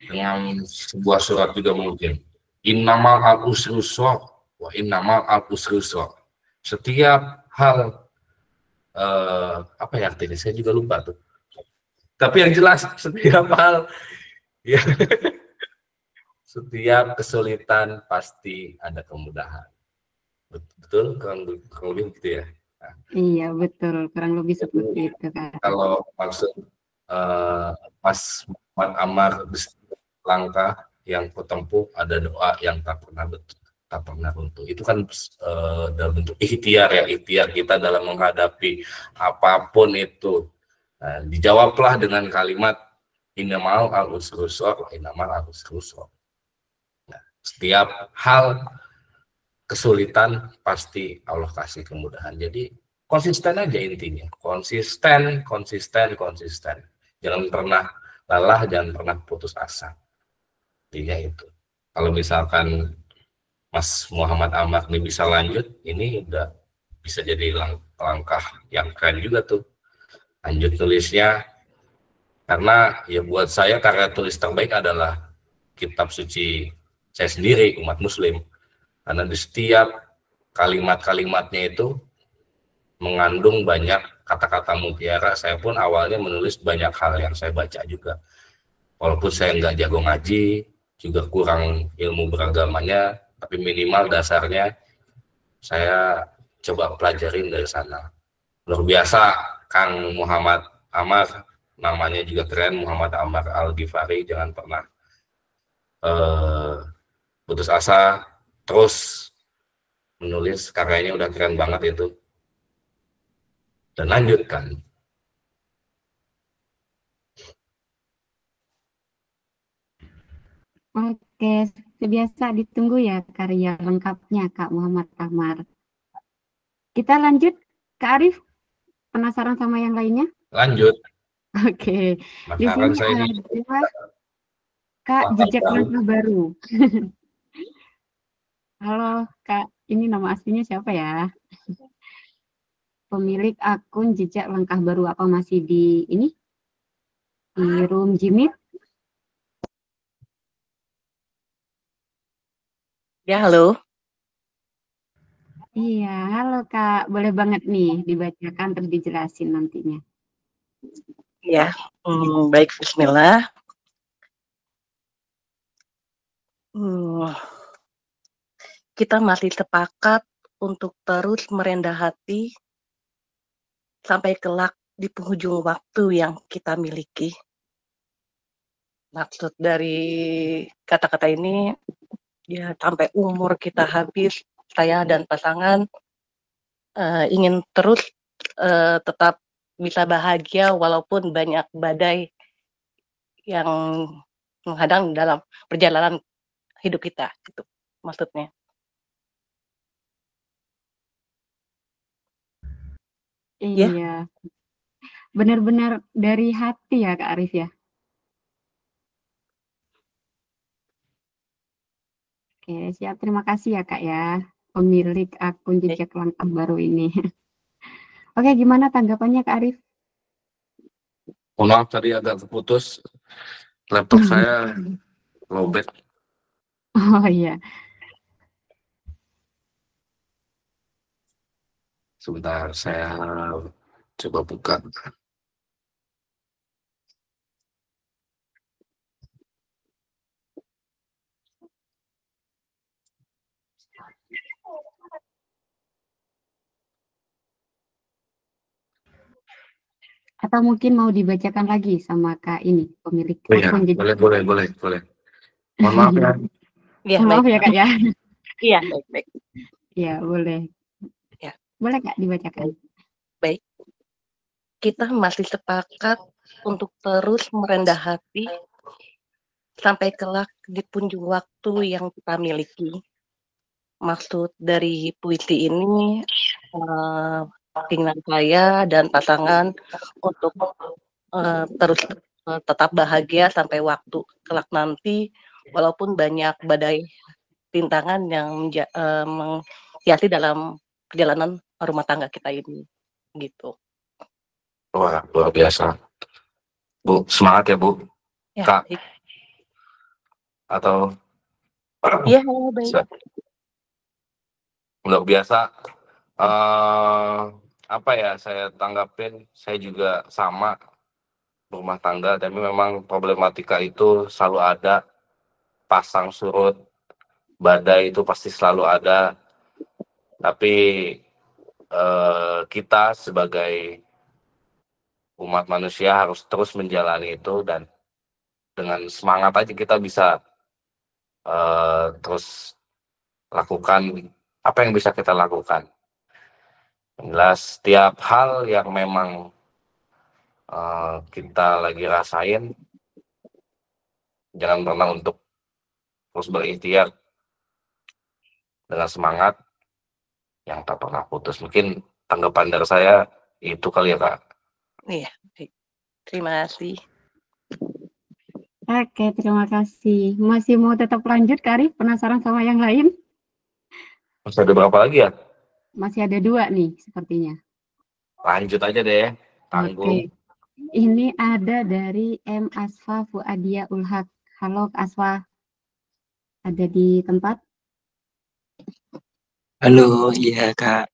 S2: dengan sebuah surat juga mungkin. Innamal al-usri yusra wa innamal al-usri yusra. Setiap hal apa ya artinya? Saya juga lupa tuh. Tapi yang jelas setiap hal ya, setiap kesulitan pasti ada kemudahan. Betul, kurang lebih gitu ya. Nah,
S1: iya betul, kurang lebih seperti itu Kak.
S2: Kalau maksud Mas Muhammad Amar, langkah yang kutempuh ada doa yang tak pernah runtuh. Itu kan dalam bentuk ikhtiar ya, ikhtiar kita dalam menghadapi apapun itu. Nah, dijawablah dengan kalimat innamal al-usri yusra wa innamal al-usri yusra. Nah, setiap hal kesulitan pasti Allah kasih kemudahan. Jadi konsisten aja intinya. Konsisten. Jangan pernah lelah, jangan pernah putus asa. Intinya itu. Kalau misalkan Mas Muhammad Amar ini bisa lanjut, ini udah bisa jadi langkah yang keren juga tuh. Lanjut tulisnya, karena ya buat saya karya tulis terbaik adalah kitab suci saya sendiri, umat muslim. Karena di setiap kalimat-kalimatnya itu mengandung banyak kata-kata mutiara. Saya pun awalnya menulis banyak hal yang saya baca juga. Walaupun saya nggak jago ngaji, juga kurang ilmu beragamanya, tapi minimal dasarnya saya coba pelajarin dari sana. Luar biasa Kang Muhammad Amar, namanya juga keren, Muhammad Amar Al-Ghifari. Jangan pernah putus asa, terus menulis, karyanya udah keren banget itu, dan lanjutkan.
S1: Oke, seperti biasa ditunggu ya karya lengkapnya Kak Muhammad Amar. Kita lanjut Kak Arif, penasaran sama yang lainnya?
S2: Lanjut.
S1: Oke, di
S2: Penasaran
S1: sini
S2: saya ini.
S1: ada Kak Jejak Langkah Baru. Halo Kak, ini nama aslinya siapa ya? Pemilik akun Jejak Langkah Baru, apa masih di ini? Di room Jimit?
S7: Ya, halo.
S1: Iya, halo Kak. Boleh banget nih dibacakan terus dijelasin nantinya.
S7: Ya, baik, bismillah. Kita masih sepakat untuk terus merendah hati sampai kelak di penghujung waktu yang kita miliki. maksud dari kata-kata ini ya sampai umur kita habis, saya dan pasangan ingin terus tetap bisa bahagia walaupun banyak badai yang menghadang dalam perjalanan hidup kita, gitu maksudnya.
S1: Iya, benar-benar dari hati ya Kak Arif ya. Oke, siap. Terima kasih ya Kak ya, pemilik akun jejak langkah baru ini. Oke, gimana tanggapannya Kak Arif?
S2: Mohon maaf tadi agak terputus. Laptop saya lowbat.
S1: Oh iya.
S2: Sebentar, saya coba buka.
S1: Atau mungkin mau dibacakan lagi sama Kak ini, pemilik
S2: Oh iya,
S1: akun jejak.
S2: boleh. Mohon maaf ya.
S7: Iya,
S1: Maaf
S7: baik.
S1: ya Kak ya.
S7: Iya, baik.
S1: Iya, boleh.
S7: Ya.
S1: Boleh Kak dibacakan.
S7: Baik. Kita masih sepakat untuk terus merendah hati sampai kelak di punjung waktu yang kita miliki. Maksud dari puisi ini keinginan saya dan pasangan untuk terus tetap bahagia sampai waktu kelak nanti, walaupun banyak badai rintangan yang menghiasi dalam perjalanan rumah tangga kita ini, gitu.
S2: Wah, luar biasa. Bu, semangat ya Bu.
S7: Ya,
S2: Kak.
S7: baik.
S2: Atau
S7: Iya, baik.
S2: luar biasa. Apa ya, saya tanggapin, saya juga sama rumah tangga, tapi memang problematika itu selalu ada. Pasang surut, badai itu pasti selalu ada. Tapi kita sebagai umat manusia harus terus menjalani itu, dan dengan semangat aja kita bisa terus lakukan apa yang bisa kita lakukan. Jelas setiap hal yang memang kita lagi rasain, jangan pernah untuk terus berikhtiar dengan semangat yang tak pernah putus. Mungkin tanggapan dari saya itu kali ya Kak.
S7: Iya, terima kasih.
S1: Oke, terima kasih. Masih mau tetap lanjut Kak Arif? Penasaran sama yang lain?
S2: Masih ada berapa lagi ya?
S1: Masih ada 2 nih sepertinya.
S2: Lanjut aja deh, tanggung.
S1: Oke. Ini ada dari M. Asfa Fuadia Ulhak. Halo Kak Asfa. Ada di tempat?
S8: Halo, iya Kak.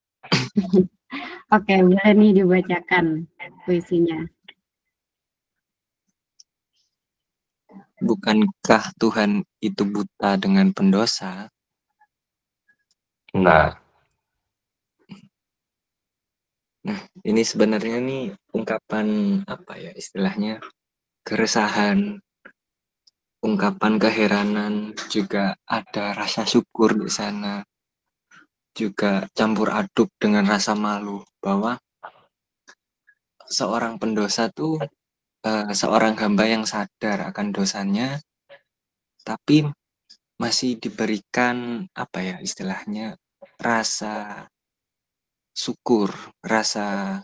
S1: Oke, boleh nih dibacakan puisinya.
S8: Bukankah Tuhan itu buta dengan pendosa?
S2: Nah,
S8: ini sebenarnya nih ungkapan apa ya istilahnya, keresahan, ungkapan keheranan, juga ada rasa syukur di sana, juga campur aduk dengan rasa malu bahwa seorang pendosa tuh seorang hamba yang sadar akan dosanya, tapi masih diberikan apa ya istilahnya, rasa syukur, rasa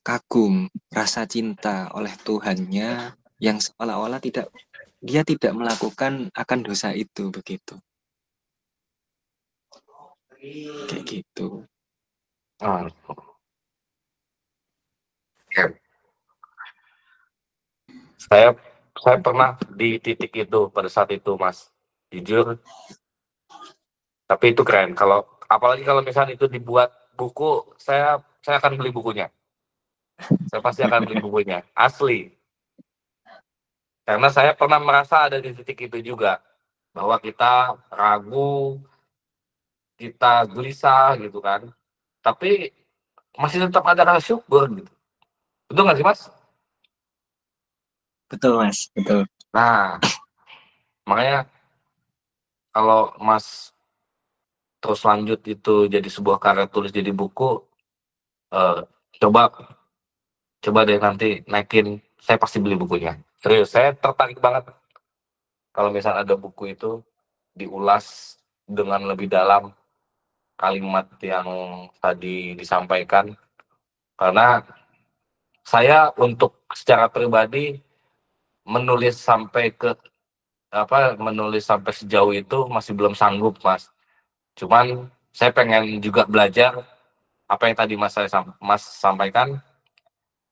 S8: kagum, rasa cinta oleh Tuhannya yang seolah-olah dia tidak melakukan akan dosa itu, begitu. Kayak gitu.
S2: Saya pernah di titik itu pada saat itu Mas, jujur. Tapi itu keren. Apalagi kalau misalnya itu dibuat buku, saya akan beli bukunya. Saya pasti akan beli bukunya, asli. Karena saya pernah merasa ada di titik itu juga, bahwa kita ragu, kita gelisah gitu kan. Tapi masih tetap ada rasa syukur gitu. Betul nggak sih Mas?
S8: Betul Mas, betul.
S2: Nah, makanya kalau Mas terus lanjut itu jadi sebuah karya tulis jadi buku, coba deh nanti naikin, saya pasti beli bukunya. Serius, saya tertarik banget kalau misal ada buku itu diulas dengan lebih dalam kalimat yang tadi disampaikan. Karena saya untuk secara pribadi menulis sampai sejauh itu masih belum sanggup, Mas. Cuman saya pengen juga belajar apa yang tadi Mas sampaikan.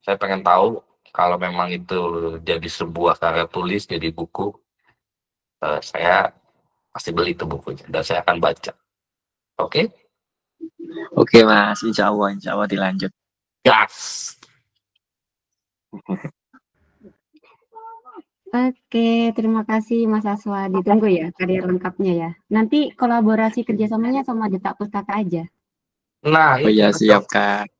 S2: Saya pengen tahu kalau memang itu jadi sebuah karya tulis, jadi buku, saya pasti beli itu bukunya dan saya akan baca. Oke?
S8: Oke Mas, insya Allah dilanjut.
S2: Gas.
S1: Oke, terima kasih Mas Aswa. Ditunggu ya karya lengkapnya ya. Nanti kolaborasi kerjasamanya sama Detak Pustaka aja.
S2: Nah,
S8: Oh iya, siap Kak.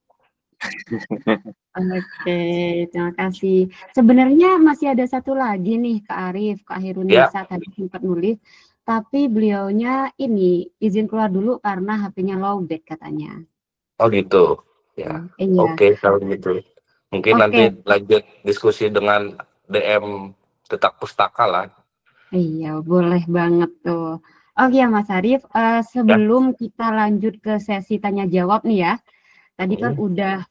S1: Oke, terima kasih. Sebenarnya masih ada satu lagi nih Kak Arif, Kak Hirunisa tadi sempat nulis, tapi beliaunya ini izin keluar dulu karena HP-nya lowbat katanya.
S2: Oh gitu. Ya.
S1: Iya.
S2: Oke, kalau gitu. Mungkin nanti lanjut diskusi dengan DM Detak Pustaka lah.
S1: Iya, boleh banget tuh. Oke ya Mas Arif, sebelum kita lanjut ke sesi tanya jawab nih ya. Tadi kan udah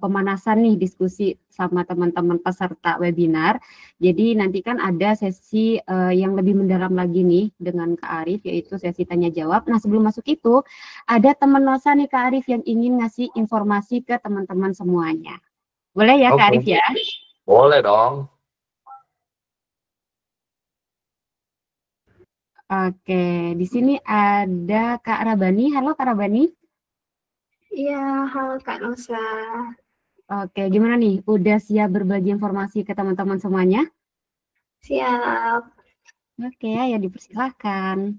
S1: pemanasan nih diskusi sama teman-teman peserta webinar. Jadi nanti kan ada sesi yang lebih mendalam lagi nih dengan Kak Arif, yaitu sesi tanya jawab. Nah sebelum masuk itu, ada teman Nosa nih Kak Arif yang ingin ngasih informasi ke teman-teman semuanya. Boleh ya Kak Arif ya?
S2: Boleh dong.
S1: Oke, di sini ada Kak Rabani. Halo Kak Rabani.
S9: Iya, halo Kak Nosa.
S1: Oke, gimana nih? Udah siap berbagi informasi ke teman-teman semuanya?
S9: Siap.
S1: Oke, ya dipersilahkan.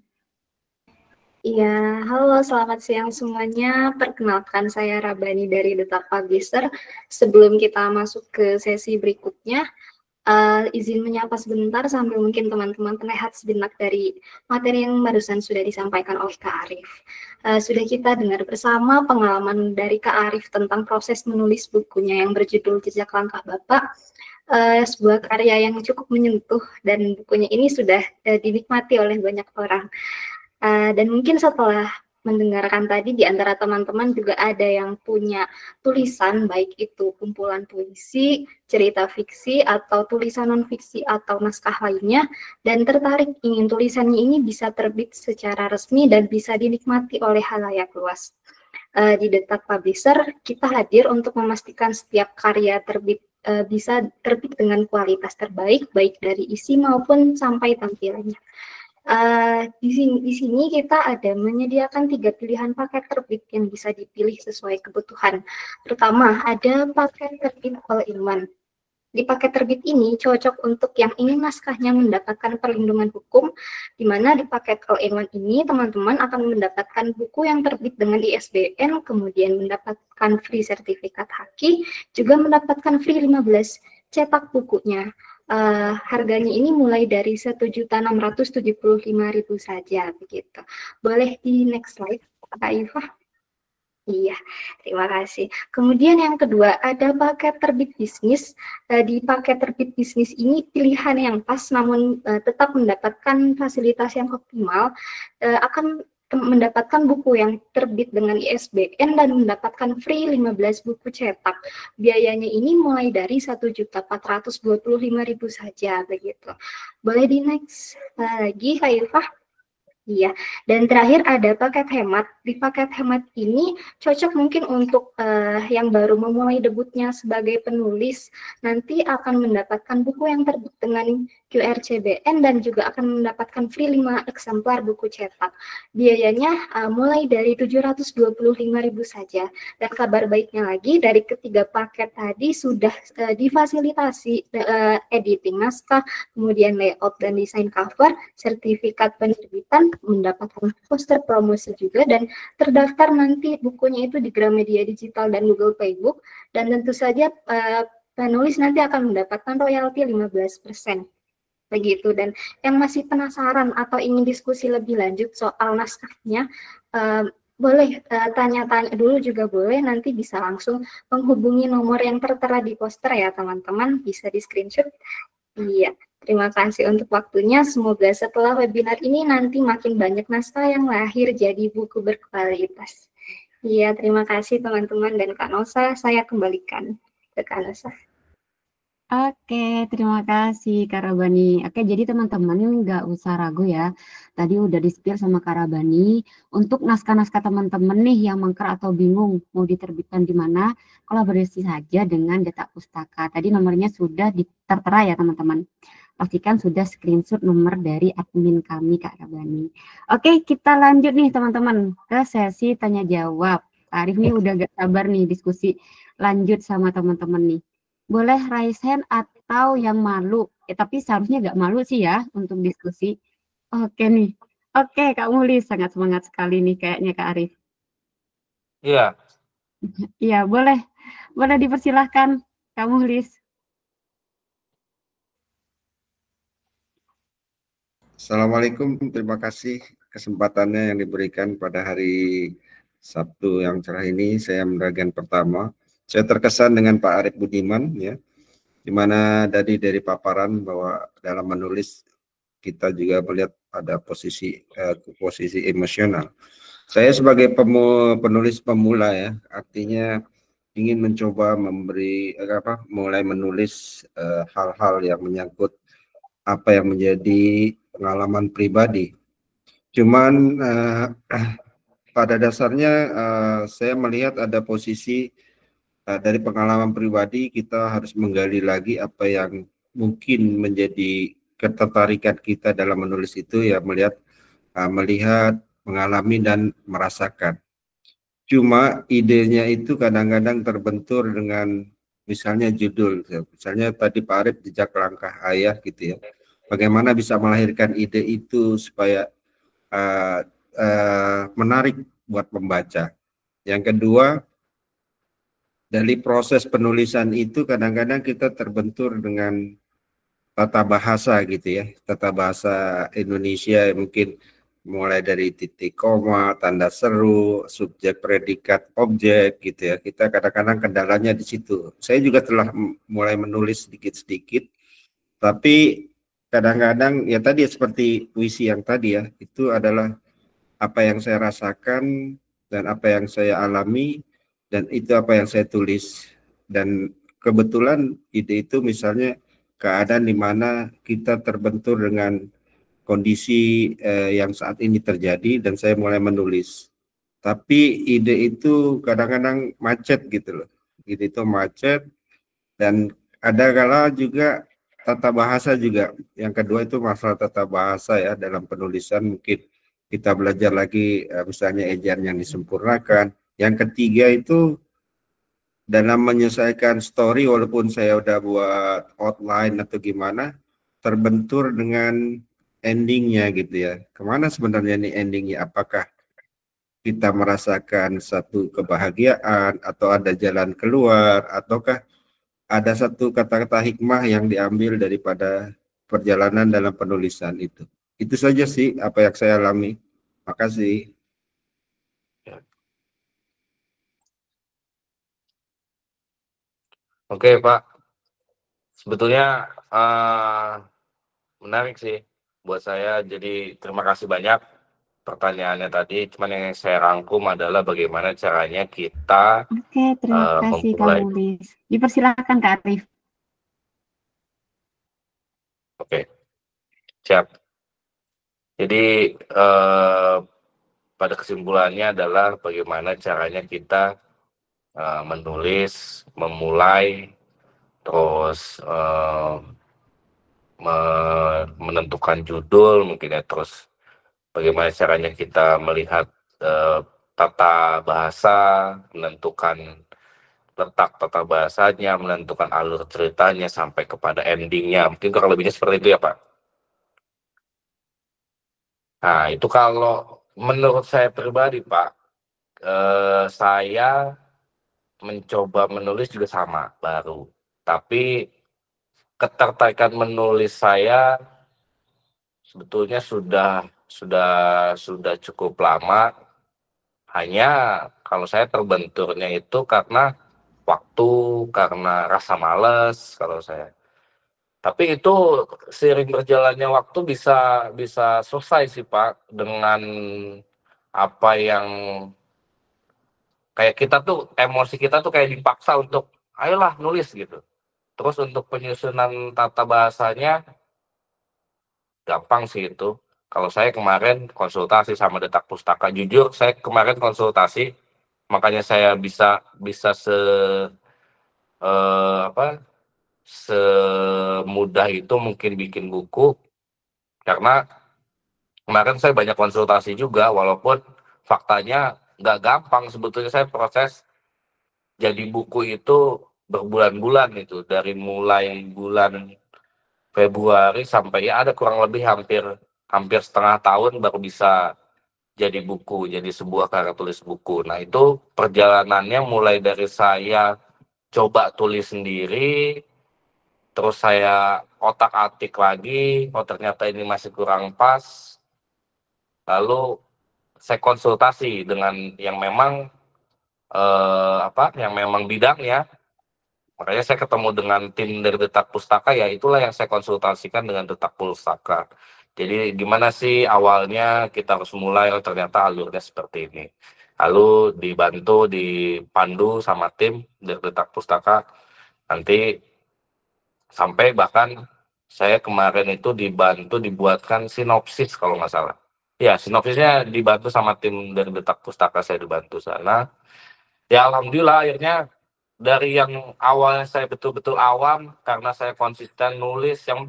S9: Iya, halo selamat siang semuanya. Perkenalkan saya Rabani dari Detak Publisher. Sebelum kita masuk ke sesi berikutnya, izin menyapa sebentar sambil mungkin teman-teman rehat sejenak dari materi yang barusan sudah disampaikan oleh Kak Arif. Sudah kita dengar bersama pengalaman dari Kak Arif tentang proses menulis bukunya yang berjudul Jejak Langkah Bapak, sebuah karya yang cukup menyentuh dan bukunya ini sudah dinikmati oleh banyak orang. Dan mungkin setelah mendengarkan tadi di antara teman-teman juga ada yang punya tulisan, baik itu kumpulan puisi, cerita fiksi, atau tulisan non-fiksi atau naskah lainnya, dan tertarik ingin tulisannya ini bisa terbit secara resmi dan bisa dinikmati oleh khalayak luas. Di Detak Publisher, kita hadir untuk memastikan setiap karya terbit bisa terbit dengan kualitas terbaik, baik dari isi maupun sampai tampilannya. Di sini kita ada menyediakan 3 pilihan paket terbit yang bisa dipilih sesuai kebutuhan. Pertama, ada paket terbit all-in-one. Di paket terbit ini cocok untuk yang ingin naskahnya mendapatkan perlindungan hukum, di mana di paket all-in-one ini teman-teman akan mendapatkan buku yang terbit dengan ISBN, kemudian mendapatkan free sertifikat haki, juga mendapatkan free 15 cetak bukunya. Harganya ini mulai dari 1.675.000 saja begitu. Boleh di next slide, Kak Iva? Iya, terima kasih. Kemudian yang kedua ada paket terbit bisnis. Di paket terbit bisnis ini pilihan yang pas namun tetap mendapatkan fasilitas yang optimal, akan mendapatkan buku yang terbit dengan ISBN dan mendapatkan free 15 buku cetak. Biayanya ini mulai dari 1.425.000 saja begitu. Boleh di next lagi Kak Ilfah? Iya, dan terakhir ada paket hemat. Di paket hemat ini cocok mungkin untuk yang baru memulai debutnya sebagai penulis, nanti akan mendapatkan buku yang terbit dengan QRCBN dan juga akan mendapatkan free 5 eksemplar buku cetak. Biayanya mulai dari 725.000 saja. Dan kabar baiknya lagi, dari ketiga paket tadi sudah difasilitasi editing naskah, kemudian layout dan desain cover, sertifikat penerbitan, mendapatkan poster promosi juga, dan terdaftar nanti bukunya itu di Gramedia Digital dan Google Playbook, dan tentu saja penulis nanti akan mendapatkan royalti 15%. begitu. Dan yang masih penasaran atau ingin diskusi lebih lanjut soal naskahnya, boleh tanya-tanya dulu juga boleh, nanti bisa langsung menghubungi nomor yang tertera di poster ya teman-teman, bisa di screenshot. Iya, terima kasih untuk waktunya. Semoga setelah webinar ini nanti makin banyak naskah yang lahir jadi buku berkualitas. Iya, terima kasih teman-teman dan Kak Nosa. Saya kembalikan ke Kak Nosa.
S1: Oke, terima kasih Kak Rabani. Oke, jadi teman-teman nggak usah ragu ya. Tadi udah di-spill sama Kak Rabani. Untuk naskah-naskah teman-teman nih yang mangkrak atau bingung mau diterbitkan di mana, kolaborasi saja dengan Data Pustaka. Tadi nomornya sudah tertera ya teman-teman. Pastikan sudah screenshot nomor dari admin kami Kak Rabani. Oke, kita lanjut nih teman-teman ke sesi tanya jawab. Arif nih udah gak sabar nih diskusi lanjut sama teman-teman nih. Boleh raise hand atau yang malu. Tapi seharusnya nggak malu sih ya untuk diskusi. Oke nih. Oke, Kak Muli sangat semangat sekali nih kayaknya Kak Arif.
S2: Iya.
S1: Iya, boleh. Boleh dipersilahkan Kak Muhlis.
S4: Assalamualaikum, terima kasih kesempatannya yang diberikan pada hari Sabtu yang cerah ini. Saya meragian pertama. Saya terkesan dengan Pak Arif Budiman, ya, di mana dari paparan bahwa dalam menulis kita juga melihat ada posisi emosional. Saya sebagai penulis pemula ya, artinya ingin mencoba mulai menulis hal-hal yang menyangkut apa yang menjadi pengalaman pribadi. Cuman pada dasarnya saya melihat ada posisi dari pengalaman pribadi kita harus menggali lagi apa yang mungkin menjadi ketertarikan kita dalam menulis itu, ya melihat, mengalami dan merasakan. Cuma idenya itu kadang-kadang terbentur dengan misalnya judul, misalnya tadi Pak Arif jejak langkah ayah gitu ya. Bagaimana bisa melahirkan ide itu supaya menarik buat pembaca. Yang kedua, dari proses penulisan itu kadang-kadang kita terbentur dengan tata bahasa gitu ya, tata bahasa Indonesia mungkin mulai dari titik koma, tanda seru, subjek, predikat, objek gitu ya. Kita kadang-kadang kendalanya di situ. Saya juga telah mulai menulis sedikit-sedikit, tapi kadang-kadang ya tadi seperti puisi yang tadi ya, itu adalah apa yang saya rasakan dan apa yang saya alami, dan itu apa yang saya tulis. Dan kebetulan ide itu misalnya keadaan di mana kita terbentur dengan kondisi yang saat ini terjadi dan saya mulai menulis. Tapi ide itu kadang-kadang macet gitu loh. Ide itu macet, dan ada kala juga tata bahasa juga. Yang kedua itu masalah tata bahasa ya, dalam penulisan mungkin kita belajar lagi misalnya ejaan yang disempurnakan. Yang ketiga itu dalam menyelesaikan story, walaupun saya udah buat outline atau gimana, terbentur dengan endingnya gitu ya. Kemana sebenarnya nih endingnya? Apakah kita merasakan satu kebahagiaan atau ada jalan keluar, ataukah ada satu kata-kata hikmah yang diambil daripada perjalanan dalam penulisan itu. Itu saja sih apa yang saya alami. Makasih.
S2: Oke Pak, sebetulnya menarik sih buat saya. Jadi terima kasih banyak pertanyaannya tadi. Cuman yang saya rangkum adalah bagaimana caranya kita
S1: Oke, terima kasih Kak Mulis. Dipersilakan Kak Arif.
S2: Oke, siap. Jadi pada kesimpulannya adalah bagaimana caranya kita menulis, memulai, terus menentukan judul mungkin ya, terus bagaimana caranya kita melihat tata bahasa, menentukan letak tata bahasanya, menentukan alur ceritanya sampai kepada endingnya. Mungkin kurang lebihnya seperti itu ya Pak. Nah itu kalau menurut saya pribadi Pak, saya mencoba menulis juga sama, baru. Tapi ketertarikan menulis saya sebetulnya sudah cukup lama. Hanya kalau saya terbenturnya itu karena waktu, karena rasa males kalau saya. Tapi itu seiring berjalannya waktu bisa bisa selesai sih Pak dengan apa yang kayak kita tuh emosi kita tuh kayak dipaksa untuk ayolah nulis gitu. Terus untuk penyusunan tata bahasanya gampang sih itu. Kalau saya kemarin konsultasi sama Detak Pustaka, jujur saya kemarin konsultasi, makanya saya bisa bisa apa semudah itu mungkin bikin buku karena kemarin saya banyak konsultasi juga walaupun faktanya nggak gampang sebetulnya saya proses jadi buku itu berbulan-bulan itu dari mulai bulan Februari sampai ya ada kurang lebih hampir hampir setengah tahun baru bisa jadi buku, jadi sebuah karya tulis buku. Nah itu perjalanannya mulai dari saya coba tulis sendiri, terus saya otak-atik lagi, oh ternyata ini masih kurang pas, lalu saya konsultasi dengan yang memang yang memang bidangnya. Makanya saya ketemu dengan tim dari Detak Pustaka, ya itulah yang saya konsultasikan dengan Detak Pustaka. Jadi gimana sih awalnya kita harus mulai, oh ternyata alurnya seperti ini. Lalu dibantu, dipandu sama tim dari Detak Pustaka, nanti sampai bahkan saya kemarin itu dibantu dibuatkan sinopsis kalau nggak salah. Ya, sinopsisnya dibantu sama tim dari Detak Pustaka, saya dibantu sana. Ya alhamdulillah akhirnya dari yang awalnya saya betul-betul awam karena saya konsisten nulis, yang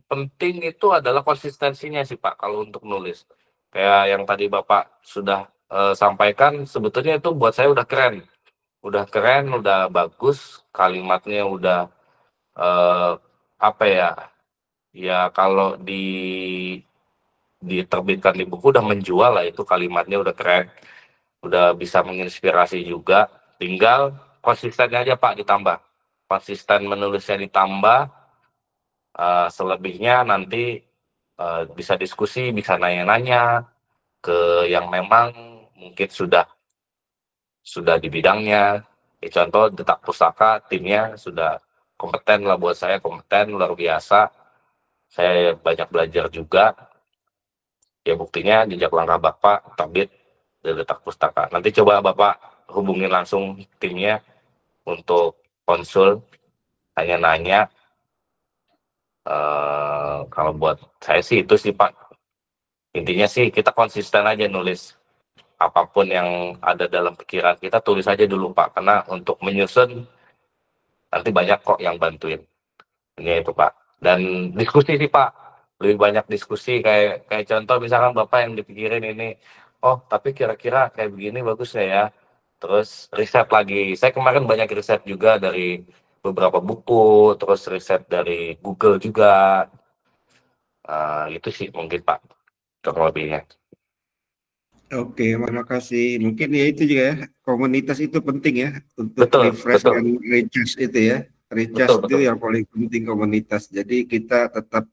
S2: penting itu adalah konsistensinya sih Pak kalau untuk nulis. Kayak yang tadi Bapak sudah sampaikan, sebetulnya itu buat saya udah keren, udah bagus, kalimatnya udah eh, apa ya? Ya kalau diterbitkan di buku udah menjual lah, itu kalimatnya udah keren, udah bisa menginspirasi juga. Tinggal konsistennya aja Pak ditambah. Konsisten menulisnya ditambah, selebihnya nanti bisa diskusi, bisa nanya-nanya ke yang memang mungkin sudah di bidangnya. Contoh Detak Pustaka, timnya sudah kompeten lah, buat saya kompeten luar biasa. Saya banyak belajar juga. Ya buktinya jejak langkah Bapak terbit dari Detak Pustaka. Nanti coba Bapak hubungin langsung timnya untuk konsul, tanya-nanya. Kalau buat saya sih itu sih Pak. Intinya sih kita konsisten aja nulis. Apapun yang ada dalam pikiran kita tulis aja dulu Pak. Karena untuk menyusun nanti banyak kok yang bantuin. Ini itu Pak. Dan diskusi sih Pak. Lebih banyak diskusi kayak kayak contoh misalkan Bapak yang dipikirin ini, oh tapi kira-kira kayak begini bagusnya ya. Terus riset lagi. Saya kemarin banyak riset juga dari beberapa buku, terus riset dari Google juga. Itu sih mungkin Pak, kurang lebihnya.
S4: Oke, terima kasih. Mungkin ya itu juga ya, komunitas itu penting ya untuk
S2: Betul,
S4: refresh
S2: betul,
S4: dan recharge itu ya. Recharge
S2: betul,
S4: itu
S2: betul.
S4: yang paling penting komunitas. Jadi kita tetap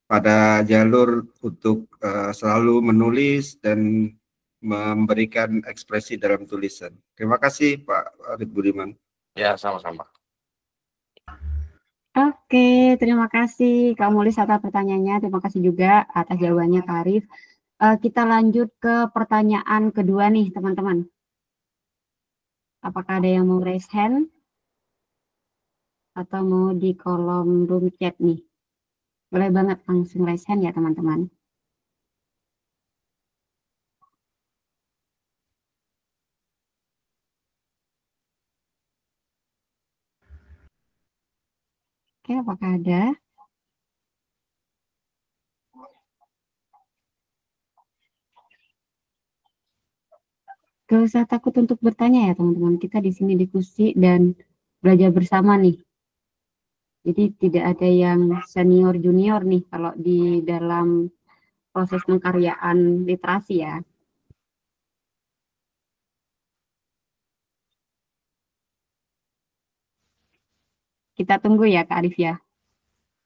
S4: pada jalur untuk selalu menulis dan memberikan ekspresi dalam tulisan. Terima kasih Pak Arif Budiman.
S2: Ya, sama-sama.
S1: Oke, terima kasih Kak Mulis atas pertanyaannya. Terima kasih juga atas jawabannya Kak Arif. Kita lanjut ke pertanyaan kedua nih teman-teman. Apakah ada yang mau raise hand? Atau mau di kolom room chat nih? Boleh banget langsung raise hand ya teman-teman. Oke, apakah ada? Gak usah takut untuk bertanya ya teman-teman. Kita di sini diskusi dan belajar bersama nih. Jadi tidak ada yang senior junior nih kalau di dalam proses pengkaryaan literasi ya. Kita tunggu ya Kak Arif ya.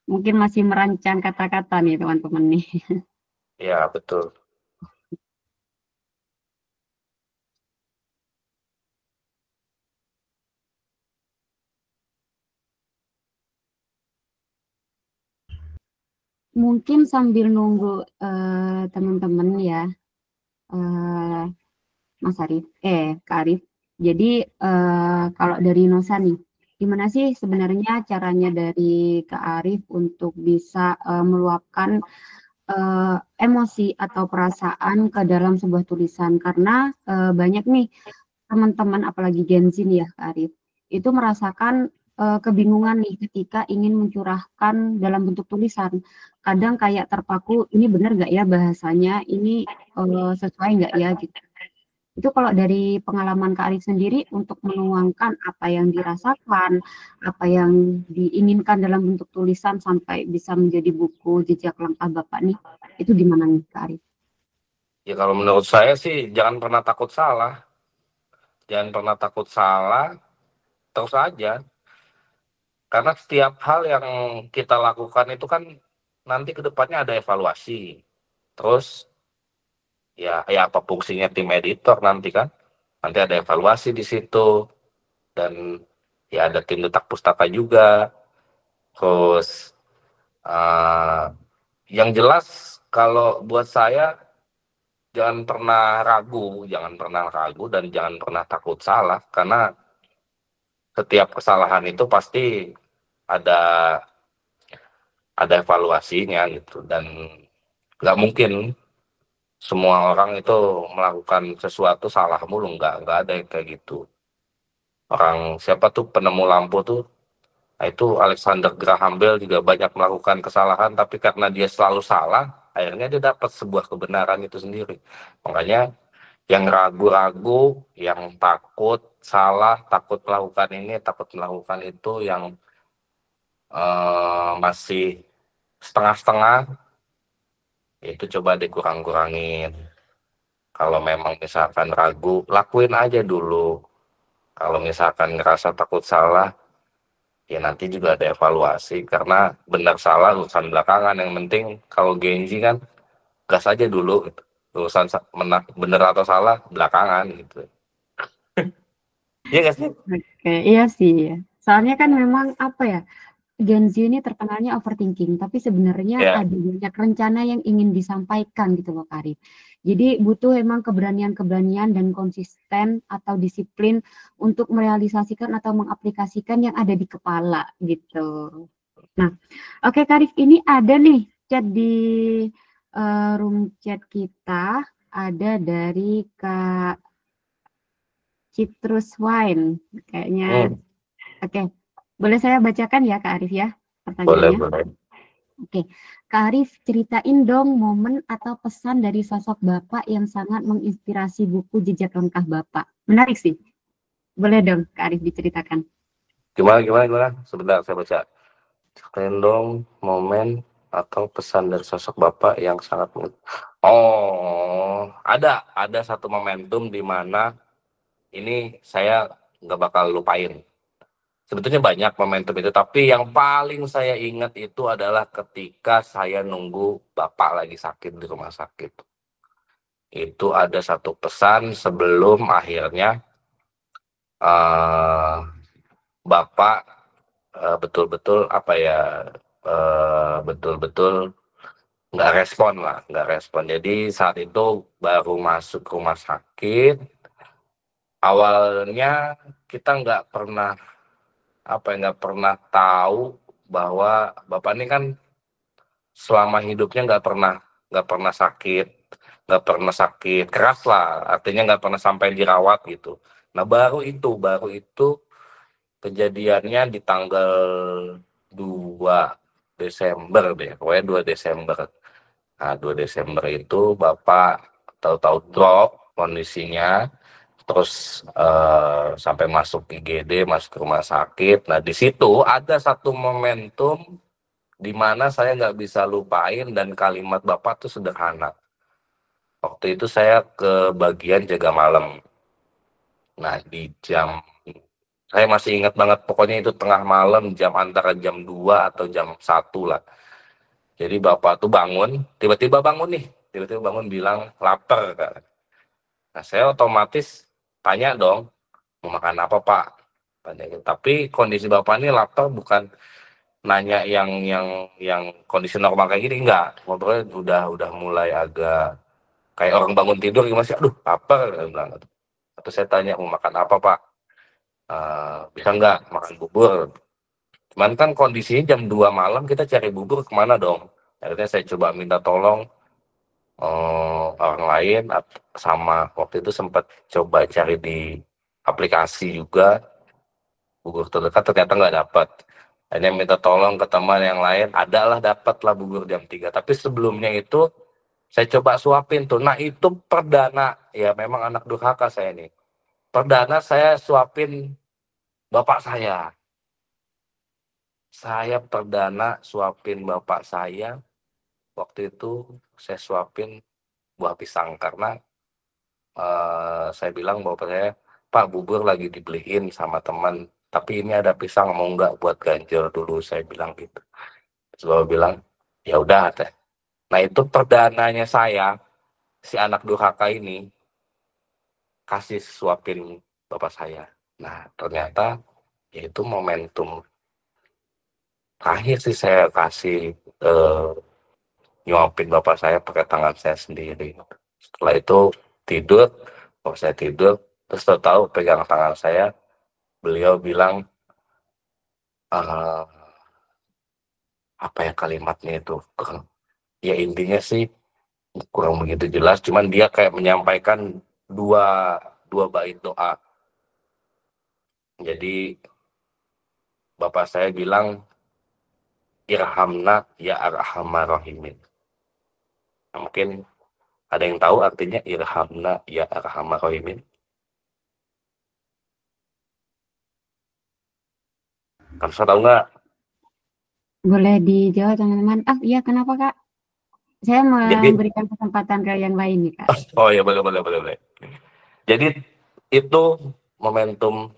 S1: Mungkin masih merancang kata-kata nih teman-teman nih.
S2: Ya, betul.
S1: Mungkin sambil nunggu teman-teman ya, Mas Arif, Kak Arif. Jadi kalau dari Nosa nih, gimana sih sebenarnya caranya dari Kak Arif untuk bisa meluapkan emosi atau perasaan ke dalam sebuah tulisan? Karena banyak nih teman-teman, apalagi Gen Z nih ya Kak Arif, itu merasakan kebingungan nih ketika ingin mencurahkan dalam bentuk tulisan. Kadang kayak terpaku, ini benar nggak ya bahasanya, ini sesuai nggak ya gitu. Itu kalau dari pengalaman Kak Arif sendiri untuk menuangkan apa yang dirasakan, apa yang diinginkan dalam bentuk tulisan sampai bisa menjadi buku jejak langkah Bapak nih, itu gimana nih Kak Arif?
S2: Ya kalau menurut saya sih jangan pernah takut salah. Jangan pernah takut salah, terus aja. Karena setiap hal yang kita lakukan itu kan nanti ke depannya ada evaluasi. Terus ya apa fungsinya tim editor nanti kan? Nanti ada evaluasi di situ dan ya ada tim letak pustaka juga. Terus yang jelas kalau buat saya jangan pernah ragu dan jangan pernah takut salah, karena setiap kesalahan itu pasti ada evaluasinya gitu, dan nggak mungkin semua orang itu melakukan sesuatu salah mulu, nggak ada yang kayak gitu. Orang siapa tuh penemu lampu tuh, nah itu Alexander Graham Bell juga banyak melakukan kesalahan, tapi karena dia selalu salah, akhirnya dia dapat sebuah kebenaran itu sendiri. Makanya yang ragu-ragu, yang takut salah, takut melakukan ini, takut melakukan itu, yang masih setengah-setengah, itu coba dikurang-kurangin. Kalau memang misalkan ragu, lakuin aja dulu. Kalau misalkan ngerasa takut salah, ya nanti juga ada evaluasi, karena benar salah urusan belakangan. Yang penting kalau Genji kan gas aja dulu gitu. Urusan benar atau salah belakangan gitu. Iya gak sih?
S1: Oke, iya sih. Soalnya kan memang apa ya, Gen Z ini terkenalnya overthinking, tapi sebenarnya
S2: Ya.
S1: ada banyak rencana yang ingin disampaikan gitu loh Kak Arif. Jadi butuh emang keberanian-keberanian dan konsisten atau disiplin untuk merealisasikan atau mengaplikasikan yang ada di kepala gitu. Nah, oke Kak Arif, ini ada nih chat di room chat kita, ada dari Kak Citrus Wine kayaknya. Oke, boleh saya bacakan ya Kak Arif ya pertanyaannya?
S2: Boleh.
S1: Oke, Kak Arif, ceritain dong momen atau pesan dari sosok Bapak yang sangat menginspirasi buku Jejak Langkah Bapak. Menarik sih. Boleh dong Kak Arif diceritakan.
S2: Gimana? Sebentar saya baca. Ceritain dong momen atau pesan dari sosok Bapak yang sangat ada satu momentum di mana ini saya nggak bakal lupain. Sebetulnya banyak momentum itu, tapi yang paling saya ingat itu adalah ketika saya nunggu Bapak lagi sakit di rumah sakit. Itu ada satu pesan sebelum akhirnya Bapak betul-betul betul-betul nggak respon. Jadi saat itu baru masuk rumah sakit, awalnya kita nggak pernah tahu bahwa Bapak ini kan selama hidupnya nggak pernah sakit keras lah, artinya nggak pernah sampai dirawat gitu. Nah baru itu kejadiannya di tanggal 2 Desember deh, pokoknya 2 Desember. Nah 2 Desember itu Bapak tahu-tahu drop kondisinya, terus sampai masuk IGD, masuk ke rumah sakit. Nah di situ ada satu momentum di mana saya nggak bisa lupain, dan kalimat Bapak tuh sederhana. Waktu itu saya ke bagian jaga malam. Nah di jam 1 Saya masih ingat banget, pokoknya itu tengah malam, antara jam 2 atau jam 1 lah. Jadi bapak tuh bangun, tiba-tiba bangun bilang lapar. Kak. Nah saya otomatis tanya dong, mau makan apa Pak? Tanya gitu. Tapi kondisi bapak ini lapar bukan nanya yang kondisi normal kayak gini, enggak. Ngobrolnya udah mulai agak kayak orang bangun tidur gitu, masih aduh lapar bilang gitu. Atau saya tanya mau makan apa Pak? Bisa nggak makan bubur? Cuman kan kondisinya jam 2 malam, kita cari bubur kemana dong? Akhirnya saya coba minta tolong orang lain, sama waktu itu sempat coba cari di aplikasi juga, bubur terdekat ternyata nggak dapat. Akhirnya minta tolong ke teman yang lain, adalah dapat lah bubur jam 3. Tapi sebelumnya itu saya coba suapin tuh. Nah itu perdana, ya memang anak durhaka saya nih. Perdana saya suapin bapak saya. Saya perdana suapin bapak saya. Waktu itu saya suapin buah pisang karena saya bilang bapak saya, Pak bubur lagi dibeliin sama teman, tapi ini ada pisang mau nggak buat ganjel dulu, saya bilang gitu. Terus bapak bilang ya udah teh. Nah itu perdananya saya, si anak durhaka ini kasih suapin bapak saya. Nah ternyata yaitu momentum terakhir sih saya kasih nyuapin bapak saya pakai tangan saya sendiri. Setelah itu tidur, bapak saya tidur, terus tahu pegang tangan saya, beliau bilang apa ya kalimatnya itu, ya intinya sih kurang begitu jelas, cuman dia kayak menyampaikan dua bait doa. Jadi bapak saya bilang irhamna ya arhamar rahimin. Nah, mungkin ada yang tahu artinya irhamna ya arhamar rahimin? Kan saya tahu nggak?
S1: Boleh dijawab teman-teman. Iya kenapa Kak? Saya memberikan kesempatan ke yang lain nih Kak.
S2: Oh ya boleh. Jadi itu momentum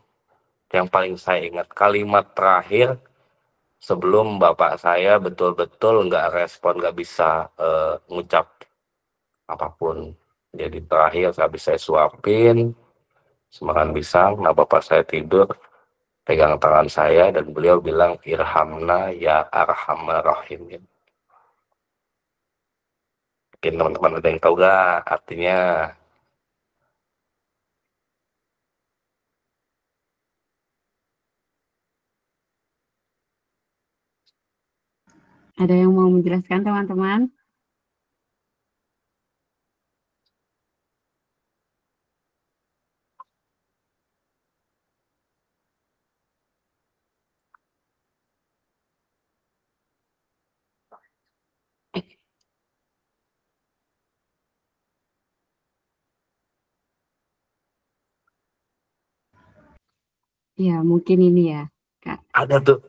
S2: yang paling saya ingat, kalimat terakhir sebelum bapak saya betul-betul nggak respon, nggak bisa ngucap apapun. Jadi terakhir habis saya suapin semakan pisang, nah bapak saya tidur pegang tangan saya dan beliau bilang irhamna ya arhamar rahimin. Mungkin teman-teman ada yang tahu gak artinya?
S1: Ada yang mau menjelaskan teman-teman? Ya mungkin ini ya Kak.
S2: Ada tuh.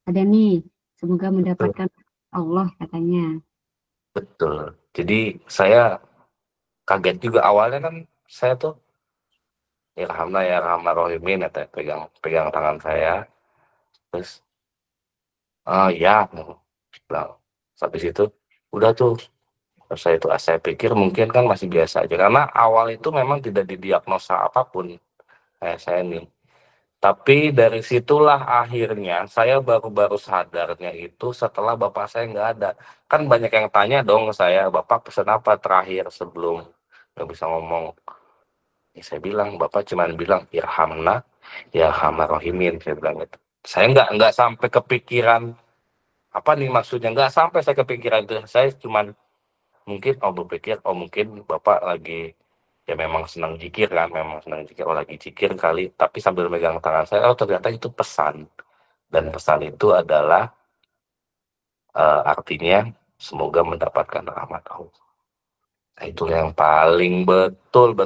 S1: Ada nih, semoga mendapatkan Allah katanya.
S2: Betul. Jadi saya kaget juga awalnya kan, saya tuh irhamna ya arhamar rahimin, pegang tangan saya. Terus ya bilang. Habis itu udah tuh. Terus saya pikir mungkin kan masih biasa aja karena awal itu memang tidak didiagnosa apapun kayak saya nih. Tapi dari situlah akhirnya saya baru sadarnya itu setelah bapak saya nggak ada. Kan banyak yang tanya dong ke saya, bapak pesan apa terakhir sebelum nggak bisa ngomong. Ya, saya bilang bapak cuma bilang irhamna ya arhamar rahimin, saya bilang itu. Saya nggak sampai kepikiran apa nih maksudnya, nggak sampai saya kepikiran itu. Saya cuma berpikir mungkin bapak lagi ya memang senang zikir kan, lagi zikir kali, tapi sambil megang tangan saya, ternyata itu pesan, dan pesan itu adalah artinya semoga mendapatkan rahmat Allah. Nah, itu yang paling betul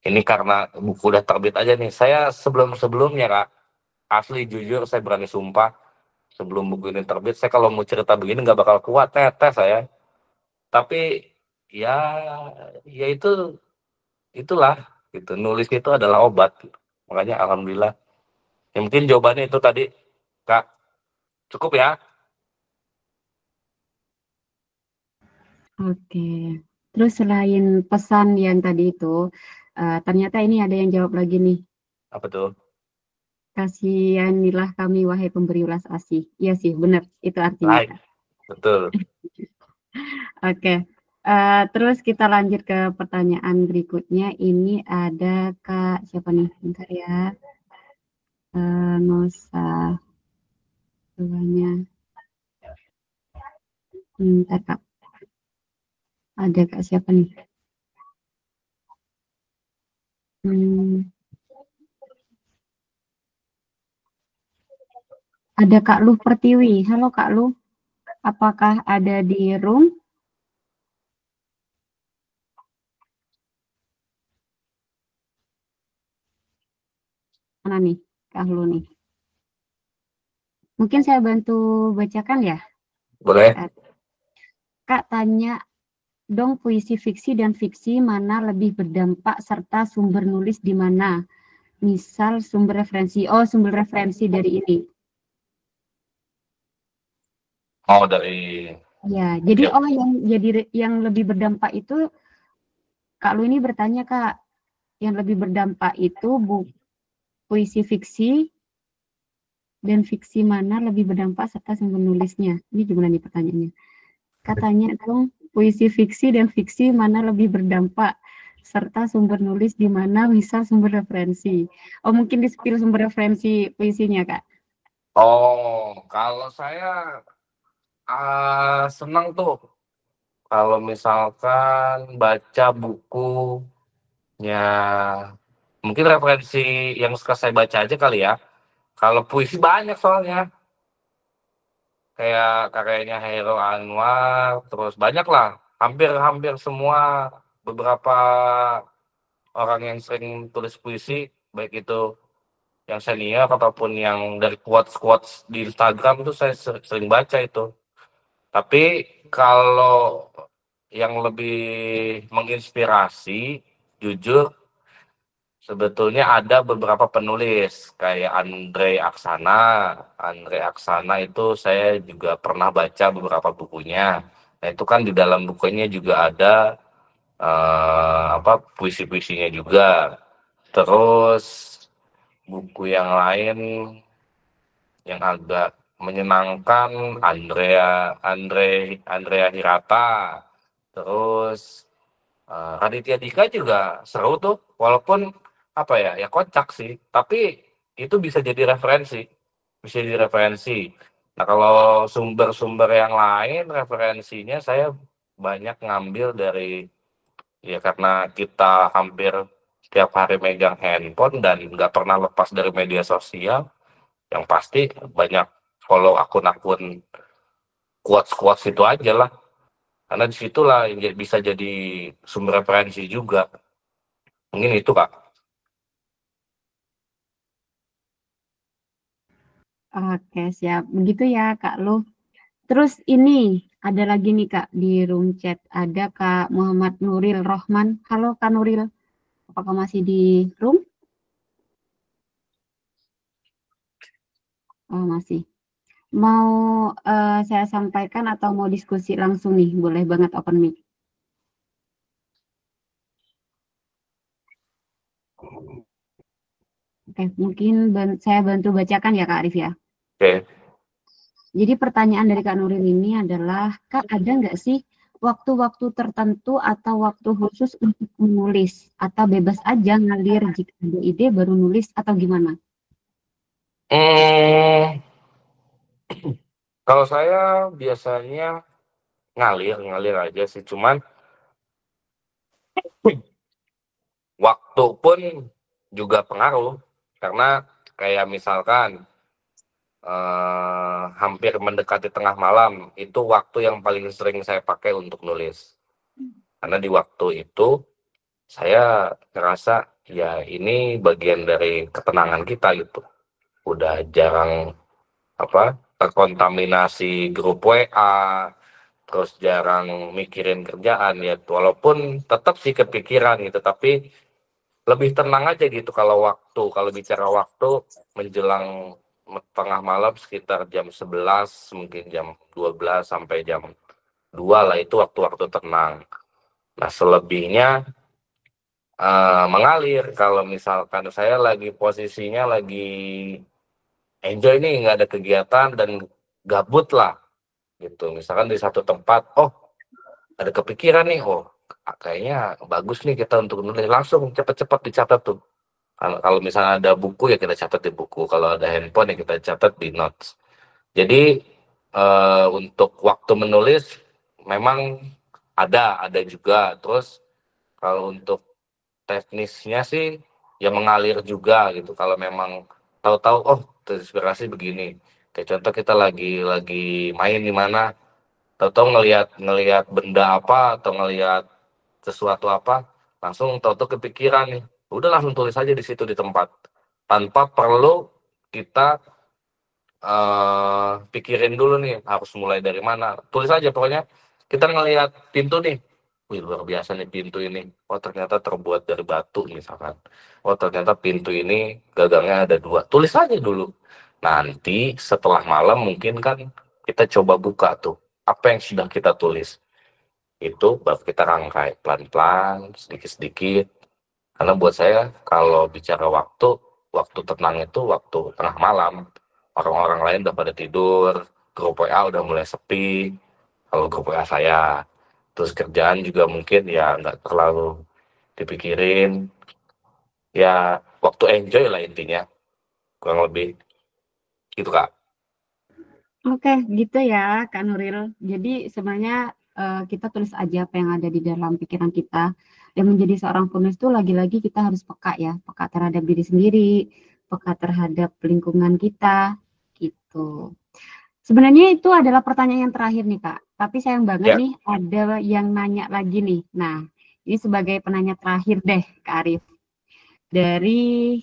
S2: ini karena buku udah terbit aja nih, saya sebelumnya Kak, asli jujur saya berani sumpah, sebelum buku ini terbit saya kalau mau cerita begini nggak bakal kuat, netes saya. Tapi ya itulah gitu. Nulis itu adalah obat gitu. Makanya alhamdulillah. Ya, mungkin jawabannya itu tadi, Kak. Cukup ya?
S1: Oke. Terus selain pesan yang tadi itu, ternyata ini ada yang jawab lagi nih.
S2: Apa tuh?
S1: Kasihanilah kami wahai pemberi ulas asih. Iya sih, benar. Itu artinya.
S2: Baik. Betul.
S1: Oke. Terus kita lanjut ke pertanyaan berikutnya. Ini ada Kak siapa nih? Bentar ya. Nggak usah tuanya. Bentar Kak. Ada Kak siapa nih? Ada Kak Luh Pertiwi. Halo Kak Luh. Apakah ada di room? Mana nih Kak Luh nih? Mungkin saya bantu bacakan ya?
S2: Boleh.
S1: Kak tanya dong, puisi fiksi dan fiksi mana lebih berdampak serta sumber nulis di mana? Misal sumber referensi. Oh, sumber referensi dari ini.
S2: Oh, dari.
S1: Ya, jadi yang lebih berdampak itu Kak Lu ini bertanya Kak, yang lebih berdampak itu puisi fiksi dan fiksi mana lebih berdampak serta sumber nulisnya. Ini gimana nih pertanyaannya? Katanya dong, puisi fiksi dan fiksi mana lebih berdampak serta sumber nulis di mana misal sumber referensi. Oh, mungkin di-spill sumber referensi puisinya, Kak.
S2: Oh, kalau saya senang tuh kalau misalkan baca bukunya, mungkin referensi yang suka saya baca aja kali ya. Kalau puisi banyak soalnya, kayak karyanya Hairil Anwar, terus banyak lah, hampir semua, beberapa orang yang sering tulis puisi, baik itu yang senior ataupun yang dari quotes di Instagram tuh saya sering baca itu. Tapi kalau yang lebih menginspirasi, jujur sebetulnya ada beberapa penulis kayak Andre Aksana itu saya juga pernah baca beberapa bukunya. Nah, itu kan di dalam bukunya juga ada puisi-puisinya juga. Terus buku yang lain yang agak menyenangkan Andrea Hirata, terus Raditya Dika juga seru tuh, walaupun ya kocak sih, tapi itu bisa jadi referensi. Nah, kalau sumber-sumber yang lain referensinya saya banyak ngambil dari, ya karena kita hampir setiap hari megang handphone dan nggak pernah lepas dari media sosial, yang pasti banyak follow akun-akun quotes itu aja lah, karena disitulah bisa jadi sumber referensi juga. Mungkin itu Kak.
S1: Oke, siap. Begitu ya Kak Lu. Terus ini ada lagi nih Kak di room chat, ada Kak Muhammad Nuril Rohman. Halo Kak Nuril, apakah masih di room? Oh, masih. Mau saya sampaikan atau mau diskusi langsung nih? Boleh banget open mic. Oke, mungkin saya bantu bacakan ya Kak Arif ya.
S2: Oke.
S1: Jadi pertanyaan dari Kak Nuril ini adalah, Kak ada nggak sih waktu-waktu tertentu atau waktu khusus untuk menulis? Atau bebas aja ngalir jika ada ide baru nulis atau gimana?
S2: Kalau saya biasanya ngalir aja sih, cuman waktu pun juga pengaruh, karena kayak misalkan hampir mendekati tengah malam, itu waktu yang paling sering saya pakai untuk nulis. Karena di waktu itu saya ngerasa ya ini bagian dari ketenangan kita gitu. Udah jarang terkontaminasi grup WA, terus jarang mikirin kerjaan ya, walaupun tetap sih kepikiran gitu, tapi lebih tenang aja gitu kalau bicara waktu menjelang tengah malam sekitar jam 11, mungkin jam 12 sampai jam 2 lah, itu waktu-waktu tenang. Nah, selebihnya mengalir. Kalau misalkan saya posisinya lagi enjoy nih, nggak ada kegiatan dan gabut lah gitu. Misalkan di satu tempat, ada kepikiran nih, kayaknya bagus nih kita untuk nulis, langsung cepet-cepet dicatat tuh. Kalau misalnya ada buku ya kita catat di buku, kalau ada handphone ya kita catat di notes. Jadi untuk waktu menulis memang ada juga. Terus kalau untuk teknisnya sih ya mengalir juga gitu. Kalau memang tahu-tahu terinspirasi begini. Kayak contoh kita lagi main di mana, tahu-tahu ngelihat benda apa atau ngelihat sesuatu apa, langsung tahu-tahu kepikiran nih. Udah langsung tulis aja di situ di tempat. Tanpa perlu kita pikirin dulu nih harus mulai dari mana. Tulis aja pokoknya. Kita ngelihat pintu nih, wih luar biasa nih pintu ini. Ternyata terbuat dari batu misalkan. Ternyata pintu ini gagangnya ada 2. Tulis aja dulu. Nanti setelah malam mungkin kan kita coba buka tuh apa yang sudah kita tulis. Itu baru kita rangkai pelan-pelan, sedikit-sedikit. Karena buat saya kalau bicara waktu tenang itu waktu tengah malam. Orang-orang lain udah pada tidur, grup WA udah mulai sepi. Kalau grup WA saya, terus kerjaan juga mungkin ya nggak terlalu dipikirin. Ya waktu enjoy lah intinya, kurang lebih gitu Kak.
S1: Oke, gitu ya Kak Nuril. Jadi sebenarnya kita tulis aja apa yang ada di dalam pikiran kita. Dan menjadi seorang penulis itu lagi-lagi kita harus peka ya, peka terhadap diri sendiri, peka terhadap lingkungan kita, gitu. Sebenarnya itu adalah pertanyaan yang terakhir nih Kak. Tapi sayang banget nih ada yang nanya lagi nih. Nah, ini sebagai penanya terakhir deh Kak Arif. Dari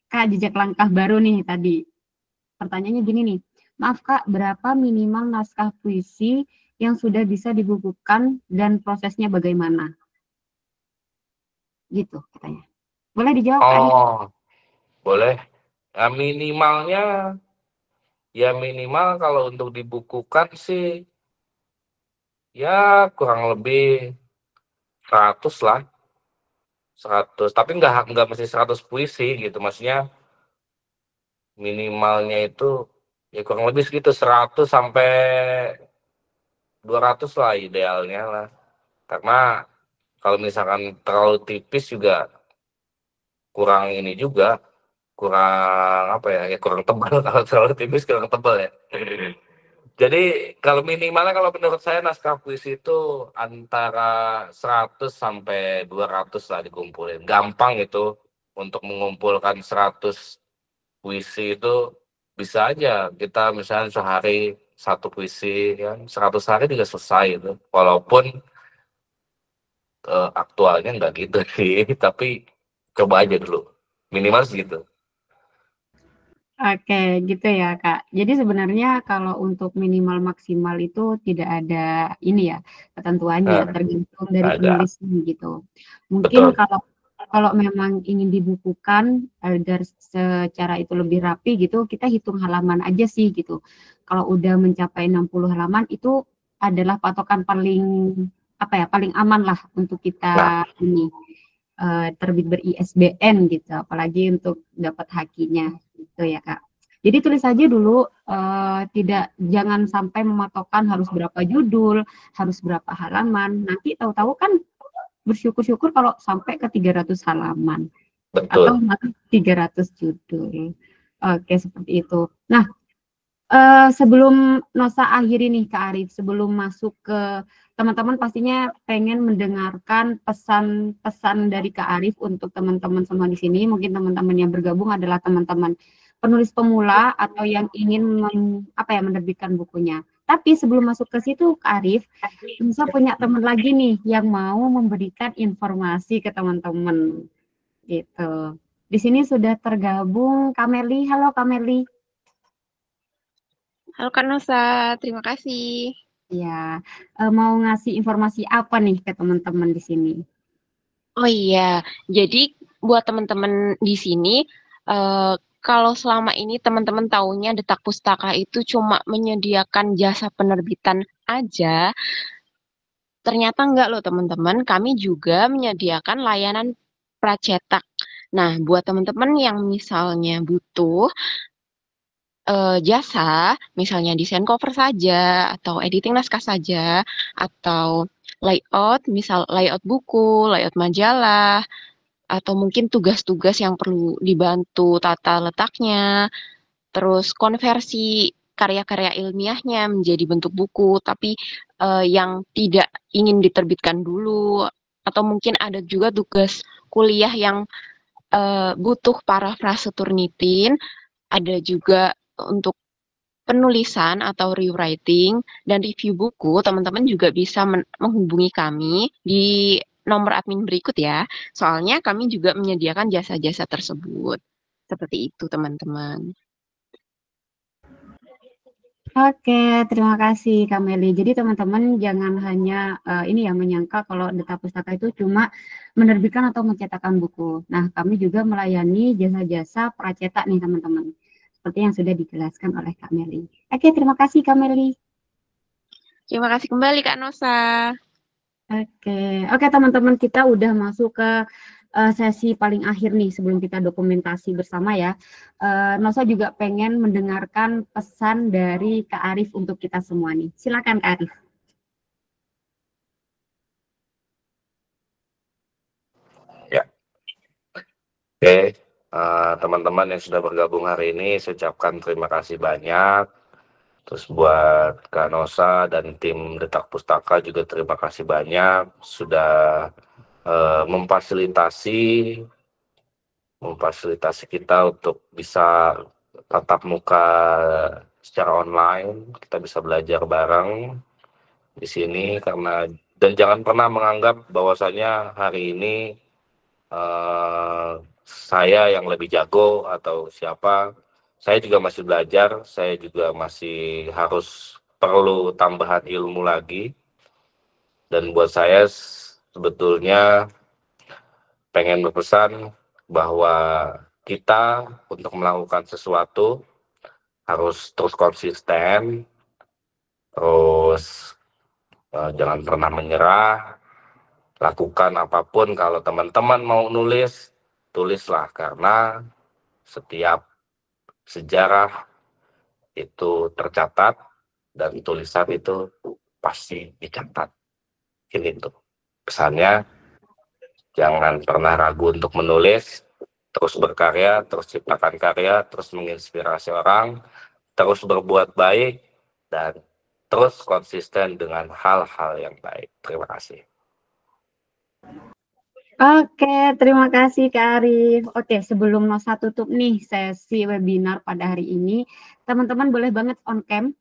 S1: Kak Jejak Langkah Baru nih tadi. Pertanyaannya gini nih. Maaf Kak, berapa minimal naskah puisi yang sudah bisa dibukukan dan prosesnya bagaimana? Gitu katanya. Boleh dijawab Kak?
S2: Boleh. Minimal kalau untuk dibukukan sih ya kurang lebih 100 lah. 100, tapi nggak mesti 100 puisi gitu. Maksudnya minimalnya itu ya kurang lebih segitu 100 sampai 200 lah idealnya lah. Karena kalau misalkan terlalu tipis juga kurang ini juga, kurang kurang tebal. Kalau terlalu tipis kurang tebal ya. Jadi kalau minimalnya kalau menurut saya naskah puisi itu antara 100 sampai 200 lah dikumpulin. Gampang itu untuk mengumpulkan 100 puisi itu bisa aja kita misalnya sehari 1 puisi kan 100 hari juga selesai itu. Walaupun aktualnya nggak gitu sih, tapi coba aja dulu. Minimal segitu.
S1: Oke, gitu ya Kak. Jadi sebenarnya kalau untuk minimal maksimal itu tidak ada ini ya ketentuannya, tergantung dari penulisnya gitu. Mungkin kalau memang ingin dibukukan agar secara itu lebih rapi gitu, kita hitung halaman aja sih gitu. Kalau udah mencapai 60 halaman itu adalah patokan paling paling aman lah untuk kita ini terbit ber-ISBN gitu, apalagi untuk dapat hakinya gitu ya Kak. Jadi tulis aja dulu, jangan sampai mematokkan harus berapa judul, harus berapa halaman. Nanti tahu-tahu kan bersyukur-syukur kalau sampai ke 300 halaman.
S2: Betul.
S1: Atau 300 judul. Oke, seperti itu. Nah, sebelum Nosa akhiri nih Kak Arif, sebelum masuk ke teman-teman pastinya pengen mendengarkan pesan-pesan dari Kak Arif untuk teman-teman semua di sini. Mungkin teman-teman yang bergabung adalah teman-teman penulis pemula atau yang ingin menerbitkan bukunya. Tapi sebelum masuk ke situ Kak Arif, Nosa punya teman lagi nih yang mau memberikan informasi ke teman-teman. Gitu. Di sini sudah tergabung Kak Merli. Halo Kak Merli.
S10: Halo Kak Nosa, terima kasih.
S1: Ya, mau ngasih informasi apa nih ke teman-teman di sini?
S10: Oh iya, jadi buat teman-teman di sini, kalau selama ini teman-teman taunya Detak Pustaka itu cuma menyediakan jasa penerbitan aja, ternyata enggak loh teman-teman, kami juga menyediakan layanan pracetak. Nah, buat teman-teman yang misalnya butuh jasa, misalnya desain cover saja, atau editing naskah saja, atau layout, misal layout buku, layout majalah, atau mungkin tugas-tugas yang perlu dibantu tata letaknya, terus konversi karya-karya ilmiahnya menjadi bentuk buku, tapi yang tidak ingin diterbitkan dulu, atau mungkin ada juga tugas kuliah yang butuh parafrase Turnitin, ada juga untuk penulisan atau rewriting dan review buku, teman-teman juga bisa menghubungi kami di nomor admin berikut ya. Soalnya kami juga menyediakan jasa-jasa tersebut. Seperti itu, teman-teman.
S1: Oke, terima kasih Kak Meli. Jadi teman-teman jangan hanya ini ya menyangka kalau Detak Pustaka itu cuma menerbitkan atau mencetakkan buku. Nah, kami juga melayani jasa-jasa pracetak nih teman-teman. Seperti yang sudah dijelaskan oleh Kak Meli. Oke, terima kasih Kak Meli.
S10: Terima kasih kembali Kak Nosa.
S1: Oke teman-teman, kita udah masuk ke sesi paling akhir nih sebelum kita dokumentasi bersama ya. Nosa juga pengen mendengarkan pesan dari Kak Arif untuk kita semua nih. Silakan Kak Arif.
S2: Ya, oke. Teman-teman yang sudah bergabung hari ini, saya ucapkan terima kasih banyak. Terus buat Kak Nosa dan tim Detak Pustaka juga terima kasih banyak sudah memfasilitasi kita untuk bisa tatap muka secara online, kita bisa belajar bareng di sini dan jangan pernah menganggap bahwasanya hari ini saya yang lebih jago atau siapa. Saya juga masih belajar, saya juga masih harus perlu tambahan ilmu lagi. Dan buat saya sebetulnya pengen berpesan bahwa kita untuk melakukan sesuatu harus terus konsisten, terus jangan pernah menyerah, lakukan apapun. Kalau teman-teman mau nulis, tulislah, karena setiap sejarah itu tercatat dan tulisan itu pasti dicatat. Ini tuh pesannya, jangan pernah ragu untuk menulis, terus berkarya, terus ciptakan karya, terus menginspirasi orang, terus berbuat baik, dan terus konsisten dengan hal-hal yang baik. Terima kasih.
S1: Oke, terima kasih Kak Arif. Oke, sebelum Nosa tutup nih sesi webinar pada hari ini, teman-teman boleh banget on cam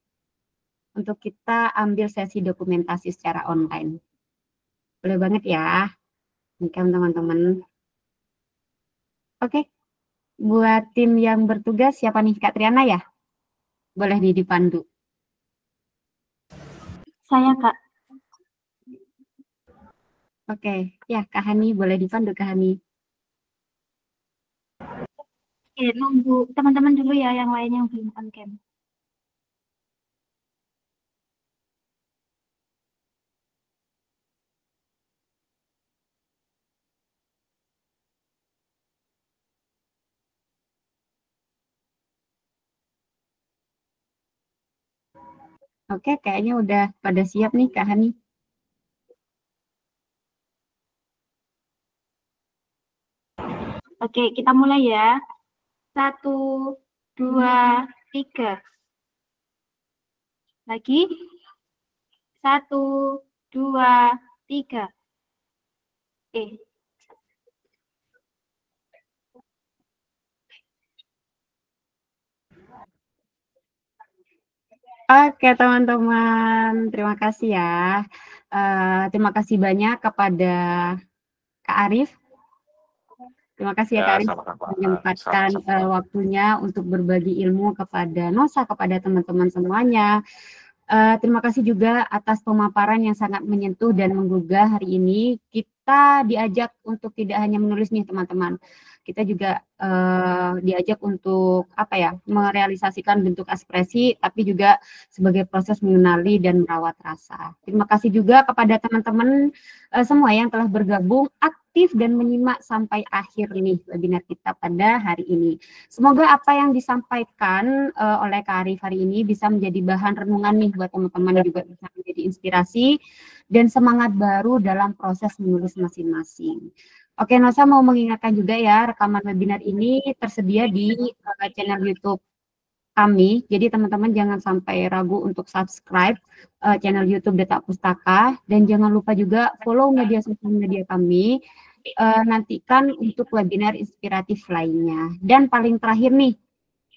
S1: untuk kita ambil sesi dokumentasi secara online. Boleh banget ya, on cam teman-teman. Oke, buat tim yang bertugas, siapa nih Kak Triana ya? Boleh dipandu.
S9: Saya Kak.
S1: Oke, ya Kak Hani, boleh dipandu Kak Hani.
S9: Oke, nunggu teman-teman dulu ya yang lainnya yang belum on cam.
S1: Oke, kayaknya udah pada siap nih Kak Hani.
S9: Oke, kita mulai ya. 1, 2, 3. Lagi. 1, 2, 3.
S1: Oke teman-teman, terima kasih ya. Terima kasih banyak kepada Kak Arif. Terima kasih ya Kak Arif menyempatkan waktunya untuk berbagi ilmu kepada Nosa, kepada teman-teman semuanya. Terima kasih juga atas pemaparan yang sangat menyentuh dan menggugah hari ini. kita diajak untuk tidak hanya menulis nih teman-teman. Kita juga diajak untuk merealisasikan bentuk ekspresi, tapi juga sebagai proses mengenali dan merawat rasa. Terima kasih juga kepada teman-teman semua yang telah bergabung aktif dan menyimak sampai akhir nih webinar kita pada hari ini. Semoga apa yang disampaikan oleh Kak Arif hari ini bisa menjadi bahan renungan nih buat teman-teman, juga bisa menjadi inspirasi dan semangat baru dalam proses menulis masing-masing. Oke, Nosa mau mengingatkan juga ya, rekaman webinar ini tersedia di channel YouTube kami. Jadi teman-teman jangan sampai ragu untuk subscribe channel YouTube Detak Pustaka, dan jangan lupa juga follow media sosial media kami. Nantikan untuk webinar inspiratif lainnya. Dan paling terakhir nih,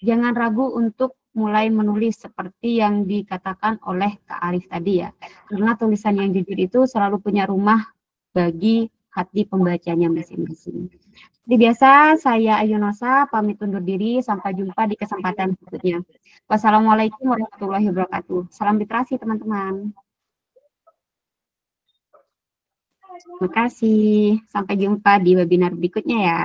S1: jangan ragu untuk mulai menulis seperti yang dikatakan oleh Kak Arif tadi ya. Karena tulisan yang jujur itu selalu punya rumah bagi hati pembacanya masing-masing. Seperti biasa, saya Ayu Nosa pamit undur diri. Sampai jumpa di kesempatan berikutnya. Wassalamualaikum warahmatullahi wabarakatuh. Salam literasi teman-teman. Terima kasih. Sampai jumpa di webinar berikutnya ya.